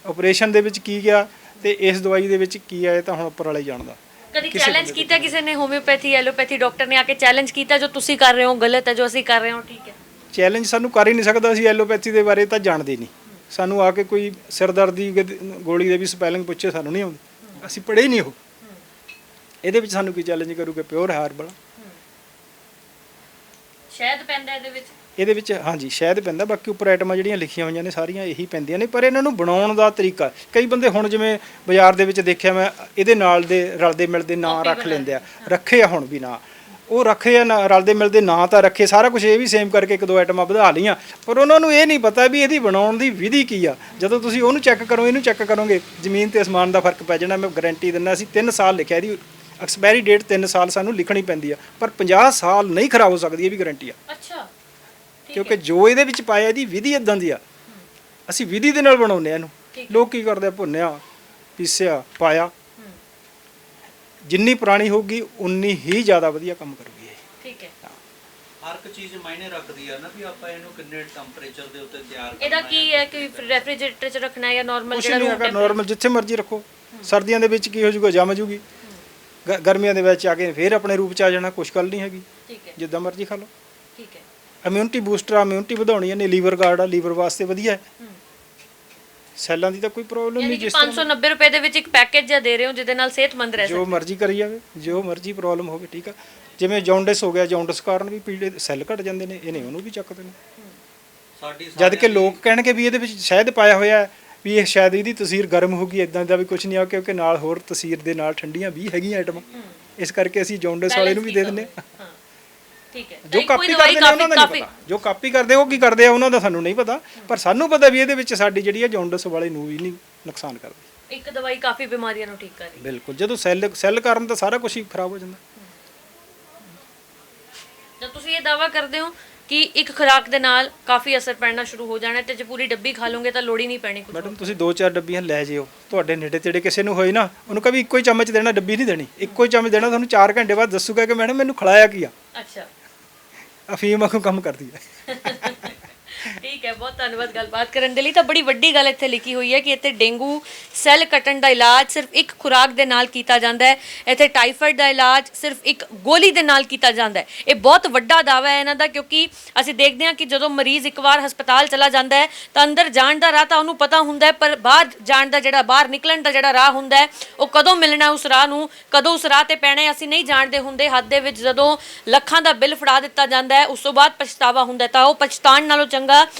ਆਪਰੇਸ਼ਨ ਦੇ ਵਿੱਚ ਕੀ ਗਿਆ ਤੇ ਇਸ ਦਵਾਈ ਦੇ ਵਿੱਚ ਕੀ ਆਇਆ ਤਾਂ ਹੁਣ ਉੱਪਰ ਵਾਲਾ ਹੀ ਜਾਣਦਾ। ਕਦੀ ਚੈਲੰਜ ਕੀਤਾ ਕਿਸੇ ਨੇ, ਹੋਮਿਓਪੈਥੀ ਐਲੋਪੈਥੀ ਡਾਕਟਰ ਨੇ ਆ ਕੇ ਚੈਲੰਜ ਕੀਤਾ ਜੋ ਤੁਸੀਂ ਕਰ ਰਹੇ ਹੋ ਗਲਤ ਹੈ, ਜੋ ਅਸੀਂ ਕਰ ਰਹੇ ਹਾਂ ਠੀਕ ਹੈ? ਚੈਲੰਜ ਸਾਨੂੰ ਕਰ ਹੀ ਨਹੀਂ ਸਕਦਾ, ਅਸੀਂ ਐਲੋਪੈਥੀ ਦੇ ਬਾਰੇ ਤਾਂ ਜਾਣਦੇ ਨਹੀਂ। ਸਾਨੂੰ ਆ ਕੇ ਕੋਈ ਸਿਰਦਰਦ ਦੀ ਗੋਲੀ ਦੇ ਵੀ ਸਪੈਲਿੰਗ ਪੁੱਛੇ ਸਾਨੂੰ ਨਹੀਂ ਆਉਂਦੀ, ਅਸੀਂ ਪੜ੍ਹੇ ਹੀ ਨਹੀਂ ਉਹ। ਇਹਦੇ ਵਿੱਚ ਸਾਨੂੰ ਕੀ ਚੈਲੰਜ ਕਰੂਗੇ? ਪਿਓਰ ਹਰਬਲ ਸ਼ਹਿਦ ਪੈਂਦਾ ਇਹਦੇ ਵਿੱਚ? ਹਾਂਜੀ ਸ਼ਹਿਦ ਪੈਂਦਾ, ਬਾਕੀ ਉੱਪਰ ਆਈਟਮਾਂ ਜਿਹੜੀਆਂ ਲਿਖੀਆਂ ਹੋਈਆਂ ਨੇ ਸਾਰੀਆਂ ਇਹੀ ਪੈਂਦੀਆਂ ਨੇ, ਪਰ ਇਹਨਾਂ ਨੂੰ ਬਣਾਉਣ ਦਾ ਤਰੀਕਾ ਕਈ ਬੰਦੇ ਹੁਣ ਜਿਵੇਂ ਬਾਜ਼ਾਰ ਦੇ ਵਿੱਚ ਦੇਖਿਆ ਮੈਂ, ਇਹਦੇ ਨਾਲ ਦੇ ਰਲਦੇ ਮਿਲਦੇ ਨਾਂ ਰੱਖ ਲੈਂਦੇ ਆ, ਰੱਖੇ ਆ ਹੁਣ ਵੀ ਨਾਂ ਉਹ ਰੱਖੇ ਆ, ਰਲਦੇ ਮਿਲਦੇ ਨਾਂ ਤਾਂ ਰੱਖੇ, ਸਾਰਾ ਕੁਝ ਇਹ ਵੀ ਸੇਮ ਕਰਕੇ 1-2 ਆਈਟਮਾਂ ਵਧਾ ਲਈਆਂ, ਪਰ ਉਹਨਾਂ ਨੂੰ ਇਹ ਨਹੀਂ ਪਤਾ ਵੀ ਇਹਦੀ ਬਣਾਉਣ ਦੀ ਵਿਧੀ ਕੀ ਆ। ਜਦੋਂ ਤੁਸੀਂ ਉਹਨੂੰ ਚੈੱਕ ਕਰੋ, ਇਹਨੂੰ ਚੈੱਕ ਕਰੋਗੇ, ਜ਼ਮੀਨ ਤੇ ਅਸਮਾਨ ਦਾ ਫਰਕ ਪੈ ਜਾਣਾ। ਮੈਂ ਗਾਰੰਟੀ ਦਿੰਦਾ, ਅਸੀਂ 3 ਸਾਲ ਲਿਖਿਆ, ਇਹਦੀ ਐਕਸਪਾਇਰੀ ਡੇਟ 3 ਸਾਲ ਸਾਨੂੰ ਲਿਖਣੀ ਪੈਂਦੀ ਆ, ਪਰ 50 ਸਾਲ ਨਹੀਂ ਖਰਾਬ ਹੋ ਸਕਦੀ, ਇਹ ਵੀ ਗਾਰੰਟੀ ਆ। ਅੱਛਾ, ਕਿਉਂਕਿ ਜੋ ਇਹਦੇ ਵਿੱਚ ਪਾਇਆ ਇਹਦੀ ਵਿਧੀ ਇਦਾਂ ਦੀ ਆ, ਅਸੀਂ ਵਿਧੀ ਦੇ ਨਾਲ ਬਣਾਉਂਦੇ ਆ ਇਹਨੂੰ। ਲੋਕ ਕੀ ਕਰਦੇ ਆ, ਭੁੰਨਿਆ ਪੀਸਿਆ ਪਾਇਆ, ਜਿੰਨੀ ਪੁਰਾਣੀ ਹੋਊਗੀ ਉਨੀ ਹੀ ਜ਼ਿਆਦਾ ਵਧੀਆ ਕੰਮ ਕਰੂਗੀ ਇਹ। ਠੀਕ ਹੈ। ਹਰ ਇੱਕ ਚੀਜ਼ ਮਾਇਨੇ ਰੱਖਦੀ ਆ ਨਾ ਵੀ ਆਪਾਂ ਇਹਨੂੰ ਕਿੰਨੇ ਟੈਂਪਰੇਚਰ ਦੇ ਉੱਤੇ ਤਿਆਰ ਕਰਨਾ। ਇਹਦਾ ਕੀ ਹੈ ਕਿ ਰੈਫਰੀਜਰੇਟਰ 'ਚ ਰੱਖਣਾ ਹੈ ਜਾਂ ਨਾਰਮਲ ਜਿਹੜਾ ਰੂਮ ਟੈਂਪਰੇਚਰ? ਨਾਰਮਲ ਜਿੱਥੇ ਮਰਜ਼ੀ ਰੱਖੋ। ਸਰਦੀਆਂ ਦੇ ਵਿੱਚ ਕੀ ਹੋ ਜਾਊਗਾ, ਜੰਮ ਜੂਗੀ, ਗਰਮੀਆਂ ਦੇ ਵਿੱਚ ਆ ਕੇ ਫਿਰ ਆਪਣੇ ਰੂਪ 'ਚ ਆ ਜਾਣਾ, ਕੁਛ ਗੱਲ ਨਹੀਂ ਹੈਗੀ। ਠੀਕ ਹੈ, ਜਿੱਦਾਂ ਮਰਜ਼ੀ ਖਾ ਲਓ। ਠੀਕ ਹੈ। ਇਮਿਊਨਿਟੀ ਬੂਸਟਰ, ਇਮਿਊਨਿਟੀ ਵਧਾਉਣੀ ਹੈ ਨੇ, ਲੀਵਰ ਗਾਰਡ ਆ, ਲੀਵਰ ਵਾਸਤੇ ਵਧੀਆ ਹੈ, ਸੈੱਲਾਂ ਦੀ ਤਾਂ ਕੋਈ ਪ੍ਰੋਬਲਮ ਨਹੀਂ। ਜਿਸ 590 ਰੁਪਏ ਦੇ ਵਿੱਚ ਇੱਕ ਪੈਕੇਜ ਜਿਹਾ ਦੇ ਰਹੇ ਹੋ ਜਿਹਦੇ ਨਾਲ ਸਿਹਤਮੰਦ ਰਹਿ ਸਕਦੇ, ਜੋ ਮਰਜ਼ੀ ਕਰੀ ਜਾਵੇ, ਜੋ ਮਰਜ਼ੀ ਪ੍ਰੋਬਲਮ ਹੋਵੇ। ਠੀਕ ਆ, ਜਿਵੇਂ ਜੌਂਡਿਸ ਹੋ ਗਿਆ, ਜੌਂਡਿਸ ਕਾਰਨ ਵੀ ਪੀਲੇ ਸੈੱਲ ਘਟ ਜਾਂਦੇ ਨੇ, ਇਹਨੇ ਉਹਨੂੰ ਵੀ ਚੱਕਦੇ ਨੇ। ਜਦ ਕਿ ਲੋਕ ਕਹਿਣਗੇ ਵੀ ਇਹਦੇ ਵਿੱਚ ਸ਼ਹਿਦ ਪਾਇਆ ਹੋਇਆ ਹੈ, ਵੀ ਇਹ ਸ਼ਾਇਦ ਇਹਦੀ ਤਸੀਰ ਗਰਮ ਹੋਊਗੀ, ਇਦਾਂ ਦਾ ਵੀ ਕੁਝ ਨਹੀਂ ਆ, ਕਿਉਂਕਿ ਨਾਲ ਹੋਰ ਤਸੀਰ ਦੇ ਨਾਲ ਠੰਡੀਆਂ ਵੀ ਹੈਗੀਆਂ ਆਈਟਮਾਂ, ਇਸ ਕਰਕੇ ਅਸੀਂ ਜੌਂਡਿਸ ਵਾਲੇ ਨੂੰ ਵੀ ਦੇ ਦਿੰਦੇ ਹਾਂ। ਠੀਕ ਹੈ, ਜੋ ਕਾਪੀ ਕਰਦੇ ਨੇ ਉਹਨਾਂ ਦਾ ਨਹੀਂ ਪਤਾ, ਜੋ ਕਾਪੀ ਕਰਦੇ ਉਹ ਕੀ ਕਰਦੇ ਆ ਉਹਨਾਂ ਦਾ ਸਾਨੂੰ ਨਹੀਂ ਪਤਾ, ਪਰ ਸਾਨੂੰ ਪਤਾ ਵੀ ਇਹਦੇ ਵਿੱਚ ਸਾਡੀ ਜਿਹੜੀ ਹੈ ਜੌਂਡਿਸ ਵਾਲੇ ਨੂੰ ਵੀ ਨਹੀਂ ਨੁਕਸਾਨ ਕਰਦੀ। ਇੱਕ ਦਵਾਈ ਕਾਫੀ ਬਿਮਾਰੀਆਂ ਨੂੰ ਠੀਕ ਕਰ ਰਹੀ ਹੈ। ਬਿਲਕੁਲ, ਜਦੋਂ ਸੈੱਲ ਕਰਨ ਤਾਂ ਸਾਰਾ ਕੁਝ ਹੀ ਖਰਾਬ ਹੋ ਜਾਂਦਾ। ਜਦ ਤੁਸੀਂ ਇਹ ਦਾਵਾ ਕਰਦੇ ਹੋ ਕਿ ਇੱਕ ਖੁਰਾਕ ਦੇ ਨਾਲ ਕਾਫੀ ਅਸਰ ਪੈਣਾ ਸ਼ੁਰੂ ਹੋ ਜਾਣਾ ਤੇ ਜੇ ਪੂਰੀ ਡੱਬੀ ਖਾ ਲਓਗੇ ਤਾਂ ਲੋੜ ਹੀ ਨਹੀਂ ਪੈਣੀ ਕੁਝ। ਮੈਡਮ ਤੁਸੀਂ 2-4 ਡੱਬੀਆਂ ਲੈ ਜਿਓ, ਤੁਹਾਡੇ ਨੇੜੇ ਤੇੜੇ ਕਿਸੇ ਨੂੰ ਹੋਈ ਨਾ, ਉਹਨੂੰ ਕभी ਇੱਕੋ ਹੀ ਚਮਚ ਦੇਣਾ, ਡੱਬੀ ਨਹੀਂ ਦੇਣੀ, ਇੱਕੋ ਹੀ ਚਮਚ ਦੇਣਾ, ਤੁਹਾਨੂੰ 4 ਘੰਟੇ ਬਾਅਦ ਦੱਸੂਗਾ ਕਿ ਮੈਡਮ ਮੈਨੂੰ ਖਿਲਾਇਆ ਕੀ ਆ। ਅੱਛਾ, ਅਫੀਮ ਵਾਂਗੂ ਕੰਮ ਕਰਦੀ ਹੈ। ਠੀਕ ਹੈ, ਬਹੁਤ ਧੰਨਵਾਦ ਗੱਲਬਾਤ ਕਰਨ ਦੇ ਲਈ। ਤਾਂ ਬੜੀ ਵੱਡੀ ਗੱਲ ਇੱਥੇ ਲਿਖੀ ਹੋਈ ਹੈ ਕਿ ਇੱਥੇ ਡੇਂਗੂ ਸੈੱਲ ਕੱਟਣ ਦਾ ਇਲਾਜ ਸਿਰਫ ਇੱਕ ਖੁਰਾਕ ਦੇ ਨਾਲ ਕੀਤਾ ਜਾਂਦਾ ਹੈ, ਇੱਥੇ ਟਾਈਫਾਇਡ ਦਾ ਇਲਾਜ ਸਿਰਫ ਇੱਕ ਗੋਲੀ ਦੇ ਨਾਲ ਕੀਤਾ ਜਾਂਦਾ ਹੈ। ਇਹ ਬਹੁਤ ਵੱਡਾ ਦਾਅਵਾ ਹੈ ਇਹਨਾਂ ਦਾ, ਕਿਉਂਕਿ ਅਸੀਂ ਦੇਖਦੇ ਹਾਂ ਕਿ ਜਦੋਂ ਮਰੀਜ਼ ਇੱਕ ਵਾਰ ਹਸਪਤਾਲ ਚਲਾ ਜਾਂਦਾ ਹੈ ਤਾਂ ਅੰਦਰ ਜਾਣ ਦਾ ਰਾਹ ਤਾਂ ਉਹਨੂੰ ਪਤਾ ਹੁੰਦਾ ਹੈ, ਪਰ ਬਾਹਰ ਜਾਣ ਦਾ ਜਿਹੜਾ ਬਾਹਰ ਨਿਕਲਣ ਦਾ ਜਿਹੜਾ ਰਾਹ ਹੁੰਦਾ ਹੈ ਉਹ ਕਦੋਂ ਮਿਲਣਾ ਉਸ ਰਾਹ ਨੂੰ, ਕਦੋਂ ਉਸ ਰਾਹ ਤੇ ਪੈਣਾ ਅਸੀਂ ਨਹੀਂ ਜਾਣਦੇ ਹੁੰਦੇ। ਹੱਥ ਦੇ ਵਿੱਚ ਜਦੋਂ ਲੱਖਾਂ ਦਾ ਬਿੱਲ ਫੜਾ ਦਿੱਤਾ ਜਾਂਦਾ ਹੈ ਉਸ ਤੋਂ ਬਾਅਦ ਪਛਤਾਵਾ ਹੁੰਦਾ, ਤਾਂ ਉਹ ਪਛਤਾਣ ਨਾਲੋਂ ਚੰਗਾ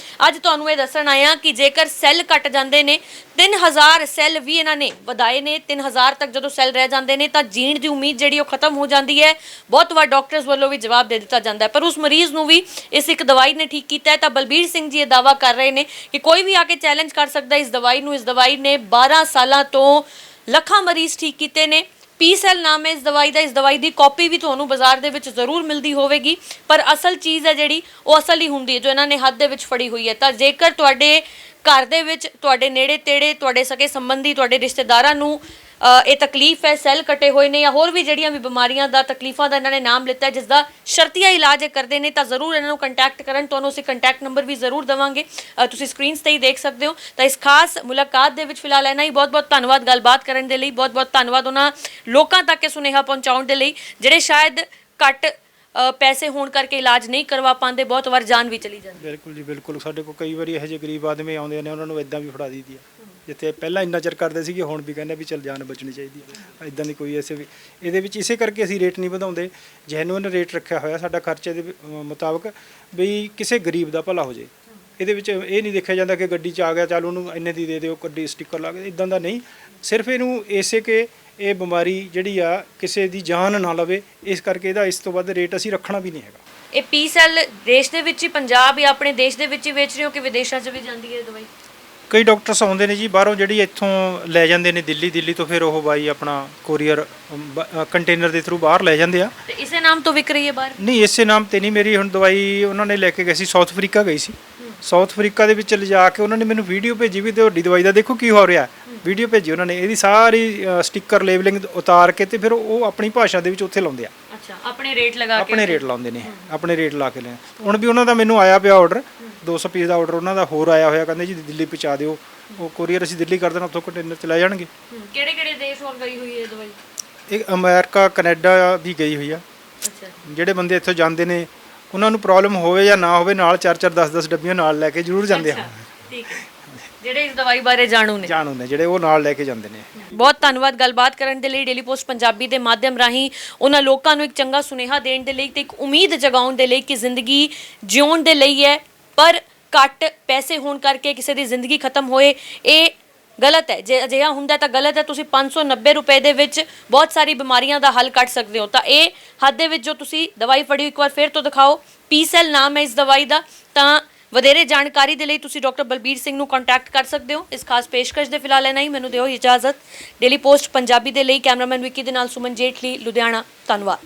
ਅੱਜ ਤੁਹਾਨੂੰ ਇਹ ਦੱਸਣ ਆਇਆ ਕਿ ਜੇਕਰ ਸੈੱਲ ਕੱਟ ਜਾਂਦੇ ਨੇ, 3000 ਸੈੱਲ ਵੀ ਇਹਨਾਂ ਨੇ ਵਧਾਏ ਨੇ, 3000 ਤੱਕ ਜਦੋਂ ਸੈੱਲ ਰਹਿ ਜਾਂਦੇ ਨੇ ਤਾਂ ਜੀਣ ਦੀ ਉਮੀਦ ਜਿਹੜੀ ਉਹ ਖਤਮ ਹੋ ਜਾਂਦੀ ਹੈ। ਬਹੁਤ ਵਾਰ ਡਾਕਟਰਸ ਵੱਲੋਂ ਵੀ ਜਵਾਬ ਦੇ ਦਿੱਤਾ ਜਾਂਦਾ ਹੈ, ਪਰ ਉਸ ਮਰੀਜ਼ ਨੂੰ ਵੀ ਇਸ ਇੱਕ ਦਵਾਈ ਨੇ ਠੀਕ ਕੀਤਾ ਹੈ। ਤਾਂ ਬਲਬੀਰ ਸਿੰਘ ਜੀ ਇਹ ਦਾਅਵਾ ਕਰ ਰਹੇ ਨੇ ਕਿ ਕੋਈ ਵੀ ਆ ਕੇ ਚੈਲੰਜ ਕਰ ਸਕਦਾ ਇਸ ਦਵਾਈ ਨੂੰ। ਇਸ ਦਵਾਈ ਨੇ 12 ਸਾਲਾਂ ਤੋਂ ਲੱਖਾਂ ਮਰੀਜ਼ ਠੀਕ ਕੀਤੇ ਨੇ। ਪੀਸੈਲ ਨਾਮ ਹੈ ਇਸ ਦਵਾਈ ਦਾ। ਇਸ ਦਵਾਈ ਦੀ ਕਾਪੀ ਵੀ ਤੁਹਾਨੂੰ ਬਾਜ਼ਾਰ ਦੇ ਵਿੱਚ ਜ਼ਰੂਰ ਮਿਲਦੀ ਹੋਵੇਗੀ, ਪਰ ਅਸਲ ਚੀਜ਼ ਹੈ ਜਿਹੜੀ ਉਹ ਅਸਲ ਹੀ ਹੁੰਦੀ ਹੈ ਜੋ ਇਹਨਾਂ ਨੇ ਹੱਥ ਦੇ ਵਿੱਚ ਫੜੀ ਹੋਈ ਹੈ। ਤਾਂ ਜੇਕਰ ਤੁਹਾਡੇ ਘਰ ਦੇ ਵਿੱਚ, ਤੁਹਾਡੇ ਨੇੜੇ ਤੇੜੇ, ਤੁਹਾਡੇ ਸਕੇ ਸੰਬੰਧੀ, ਤੁਹਾਡੇ ਰਿਸ਼ਤੇਦਾਰਾਂ ਨੂੰ ਇਹ ਤਕਲੀਫ ਹੈ, ਸੈੱਲ ਕੱਟੇ ਹੋਏ ਨੇ ਜਾਂ ਹੋਰ ਵੀ ਜਿਹੜੀਆਂ ਵੀ ਬਿਮਾਰੀਆਂ ਦਾ, ਤਕਲੀਫਾਂ ਦਾ ਇਹਨਾਂ ਨੇ ਨਾਮ ਲਿੱਤਾ ਜਿਸ ਦਾ ਸ਼ਰਤੀਆ ਇਲਾਜ ਇਹ ਕਰਦੇ ਨੇ, ਤਾਂ ਜ਼ਰੂਰ ਇਹਨਾਂ ਨੂੰ ਕੰਟੈਕਟ ਕਰਨ। ਤੁਹਾਨੂੰ ਅਸੀਂ ਕੰਟੈਕਟ ਨੰਬਰ ਵੀ ਜ਼ਰੂਰ ਦੇਵਾਂਗੇ, ਤੁਸੀਂ ਸਕਰੀਨਸ ਤੇ ਹੀ ਦੇਖ ਸਕਦੇ ਹੋ। ਤਾਂ ਇਸ ਖਾਸ ਮੁਲਾਕਾਤ ਦੇ ਵਿੱਚ ਫਿਲਹਾਲ ਇਹਨਾਂ ਹੀ ਬਹੁਤ-ਬਹੁਤ ਧੰਨਵਾਦ ਗੱਲਬਾਤ ਕਰਨ ਦੇ ਲਈ, ਬਹੁਤ-ਬਹੁਤ ਧੰਨਵਾਦ ਉਹਨਾਂ ਲੋਕਾਂ ਤੱਕ ਇਹ ਸੁਨੇਹਾ ਪਹੁੰਚਾਉਣ ਦੇ ਲਈ ਜਿਹੜੇ ਸ਼ਾਇਦ ਘੱਟ ਪੈਸੇ ਹੋਣ ਕਰਕੇ ਇਲਾਜ ਨਹੀਂ ਕਰਵਾ ਪਾਉਂਦੇ, ਬਹੁਤ ਵਾਰ ਜਾਨ ਵੀ ਚਲੀ ਜਾਂਦੀ। ਬਿਲਕੁਲ ਜੀ, ਬਿਲਕੁਲ। ਸਾਡੇ ਕੋਲ ਕਈ ਵਾਰੀ ਇਹੋ ਜਿਹੇ ਗਰੀਬ ਆਦਮੀ ਆਉਂਦੇ ਨੇ, ਉਹਨਾਂ ਨੂੰ ਇਦਾਂ ਵੀ ਫੜਾ ਦਈਦੀ ਆ, ਜਿੱਥੇ ਪਹਿਲਾਂ ਇੰਨਾ ਚਿਰ ਕਰਦੇ ਸੀਗੇ ਹੁਣ ਵੀ ਕਹਿੰਦੇ ਵੀ ਚੱਲ ਜਾਨ ਬਚਣੀ ਚਾਹੀਦੀ ਹੈ। ਇਦਾਂ ਦੀ ਕੋਈ ਐਸੇ ਵੀ ਇਹਦੇ ਵਿੱਚ ਇਸੇ ਕਰਕੇ ਅਸੀਂ ਰੇਟ ਨਹੀਂ ਵਧਾਉਂਦੇ, ਜੈਨੂਅਨ ਰੇਟ ਰੱਖਿਆ ਹੋਇਆ ਸਾਡਾ ਖਰਚੇ ਦੇ ਮੁਤਾਬਕ, ਵੀ ਕਿਸੇ ਗਰੀਬ ਦਾ ਭਲਾ ਹੋ ਜਾਏ। ਇਹਦੇ ਵਿੱਚ ਇਹ ਨਹੀਂ ਦੇਖਿਆ ਜਾਂਦਾ ਕਿ ਗੱਡੀ 'ਚ ਆ ਗਿਆ ਚੱਲ ਉਹਨੂੰ ਇੰਨੇ ਦੀ ਦੇ ਦਿਓ, ਗੱਡੀ ਸਟicker ਲਾ ਕੇ, ਇਦਾਂ ਦਾ ਨਹੀਂ। ਸਿਰਫ ਇਹਨੂੰ ਇਸੇ ਕਿ ਇਹ ਬਿਮਾਰੀ ਜਿਹੜੀ ਆ ਕਿਸੇ ਦੀ ਜਾਨ ਨਾ ਲਵੇ, ਇਸ ਕਰਕੇ ਇਹਦਾ ਇਸ ਤੋਂ ਵੱਧ ਰੇਟ ਅਸੀਂ ਰੱਖਣਾ ਵੀ ਨਹੀਂ ਹੈਗਾ। ਇਹ ਪੀਸੈਲ ਦੇਸ਼ ਦੇ ਵਿੱਚ ਹੀ, ਪੰਜਾਬ ਜਾਂ ਆਪਣੇ ਦੇਸ਼ ਦੇ ਵਿੱਚ ਹੀ ਵੇਚ ਰਹੇ ਹੋ ਕਿ ਵਿਦੇਸ਼ਾਂ 'ਚ ਵੀ ਜਾਂਦੀ ਹੈ ਇਹ ਦਵਾਈ? ਕਈ ਡਾਕਟਰਸ ਆਉਂਦੇ ਨੇ ਜੀ ਬਾਹਰੋਂ, ਜਿਹੜੀ ਇੱਥੋਂ ਲੈ ਜਾਂਦੇ ਨੇ ਦਿੱਲੀ ਤੋਂ, ਫਿਰ ਉਹ ਬਾਈ ਆਪਣਾ ਕੋਰੀਅਰ ਕੰਟੇਨਰ ਦੇ ਥਰੂ ਬਾਹਰ ਲੈ ਜਾਂਦੇ ਆ। ਤੇ ਇਸੇ ਨਾਮ ਤੋਂ ਵਿਕ ਰਹੀ ਹੈ ਬਾਹਰ? ਨਹੀਂ, ਇਸੇ ਨਾਮ ਤੇ ਨਹੀਂ। ਮੇਰੀ ਹੁਣ ਦਵਾਈ ਉਹਨਾਂ ਨੇ ਲੈ ਕੇ ਗਏ ਸੀ, ਸਾਊਥ ਅਫਰੀਕਾ ਗਈ ਸੀ। ਸਾਊਥ ਅਫਰੀਕਾ ਦੇ ਵਿੱਚ ਲਿਜਾ ਕੇ ਉਹਨਾਂ ਨੇ ਮੈਨੂੰ ਵੀਡੀਓ ਭੇਜੀ ਵੀ ਤੁਹਾਡੀ ਦਵਾਈ ਦਾ ਦੇਖੋ ਕੀ ਹੋ ਰਿਹਾ। ਵੀਡੀਓ ਭੇਜੀ ਉਹਨਾਂ ਨੇ, ਇਹਦੀ ਸਾਰੀ ਸਟicker ਲੇਬਲਿੰਗ ਉਤਾਰ ਕੇ ਤੇ ਫਿਰ ਉਹ ਆਪਣੀ ਭਾਸ਼ਾ ਦੇ ਵਿੱਚ ਉੱਥੇ ਲਾਉਂਦੇ ਆ। ਅੱਛਾ, ਆਪਣੇ ਰੇਟ ਲਗਾ ਕੇ? ਆਪਣੇ ਰੇਟ ਲਾਉਂਦੇ ਨੇ, ਆਪਣੇ ਰੇਟ ਲਾ ਕੇ ਲੈ। ਹੁਣ ਵੀ ਉਹਨਾਂ ਦਾ ਮੈਨੂੰ ਆਇਆ ਪਿਆ ਆਰਡਰ, 200 ਪੀਸ ਦਾ ਆਰਡਰ ਉਹਨਾਂ ਦਾ ਹੋਰ ਆਇਆ ਹੋਇਆ, ਕਹਿੰਦੇ ਜੀ ਦਿੱਲੀ ਪਹੁੰਚਾ ਦਿਓ। ਉਹ ਕੋਰੀਅਰ ਅਸੀਂ ਦਿੱਲੀ ਕਰ ਦੇਣਾ, ਉੱਥੋਂ ਕੰਟੇਨਰ 'ਚ ਲੈ ਜਾਣਗੇ। ਕਿਹੜੇ ਦੇਸ਼ ਹੋਰ ਗਈ ਹੋਈ ਹੈ ਦਵਾਈ? ਇਹ ਅਮਰੀਕਾ, ਕੈਨੇਡਾ ਵੀ ਗਈ ਹੋਈ ਆ। ਅੱਛਾ, ਜਿਹੜੇ ਬੰਦੇ ਇੱਥੋਂ ਜਾਂਦੇ ਨੇ ਉਹਨਾਂ ਨੂੰ ਪ੍ਰੋਬਲਮ ਹੋਵੇ ਜਾਂ ਨਾ ਹੋਵੇ, ਨਾਲ 4-4 10-10 ਡੱਬੀਆਂ ਨਾਲ ਲੈ ਕੇ ਜ਼ਰੂਰ ਜਾਂਦੇ ਆ। ਠੀਕ ਹੈ, ਜਿਹੜੇ ਇਸ ਦਵਾਈ ਬਾਰੇ ਜਾਣੂ ਨੇ ਜਿਹੜੇ ਉਹ ਨਾਲ ਲੈ ਕੇ ਜਾਂਦੇ ਨੇ। ਬਹੁਤ ਧੰਨਵਾਦ ਗੱਲਬਾਤ ਕਰਨ ਦੇ ਲਈ। ਡੇਲੀ ਪੋਸਟ ਪੰਜਾਬੀ ਦੇ ਮਾਧਿਅਮ ਰਾਹੀਂ ਉਹਨਾਂ ਲੋਕਾਂ ਨੂੰ ਇੱਕ ਚੰਗਾ ਸੁਨੇਹਾ ਦੇਣ ਦੇ ਲਈ ਤੇ ਇੱਕ ਉਮੀਦ ਜਗਾਉਣ ਦੇ ਲਈ ਕਿ ਜ਼ਿੰਦਗੀ ਜਿਉਣ ਦੇ ਲਈ ਹੈ, ਪਰ ਘੱਟ ਪੈਸੇ ਹੋਣ ਕਰਕੇ ਕਿਸੇ ਦੀ ਜ਼ਿੰਦਗੀ ਖਤਮ ਹੋਏ, ਇਹ ਗਲਤ ਹੈ। ਜੇ ਅਜਿਹਾ ਹੁੰਦਾ ਤਾਂ ਗਲਤ ਹੈ। ਤੁਸੀਂ 590 ਰੁਪਏ ਦੇ ਵਿੱਚ ਬਹੁਤ ਸਾਰੀ ਬਿਮਾਰੀਆਂ ਦਾ ਹੱਲ ਕੱਢ ਸਕਦੇ ਹੋ। ਤਾਂ ਇਹ ਹੱਥ ਦੇ ਵਿੱਚ ਜੋ ਤੁਸੀਂ ਦਵਾਈ ਫੜੀ, ਇੱਕ ਵਾਰ ਫਿਰ ਤੋਂ ਦਿਖਾਓ। ਪੀਸੈਲ ਨਾਮ ਹੈ ਇਸ ਦਵਾਈ ਦਾ। ਤਾਂ ਵਧੇਰੇ ਜਾਣਕਾਰੀ ਦੇ ਲਈ ਤੁਸੀਂ ਡਾਕਟਰ ਬਲਬੀਰ ਸਿੰਘ ਨੂੰ ਕੰਟੈਕਟ ਕਰ ਸਕਦੇ ਹੋ। ਇਸ ਖਾਸ ਪੇਸ਼ਕਸ਼ ਦੇ ਫਿਲਹਾਲ ਨਹੀਂ, ਮੈਨੂੰ ਦਿਓ ਇਜਾਜ਼ਤ। ਡੇਲੀ ਪੋਸਟ ਪੰਜਾਬੀ ਦੇ ਲਈ ਕੈਮਰਾਮੈਨ ਵਿੱਕੀ ਦੇ ਨਾਲ ਸੁਮਨ ਜੇਠਲੀ, ਲੁਧਿਆਣਾ। ਧੰਨਵਾਦ।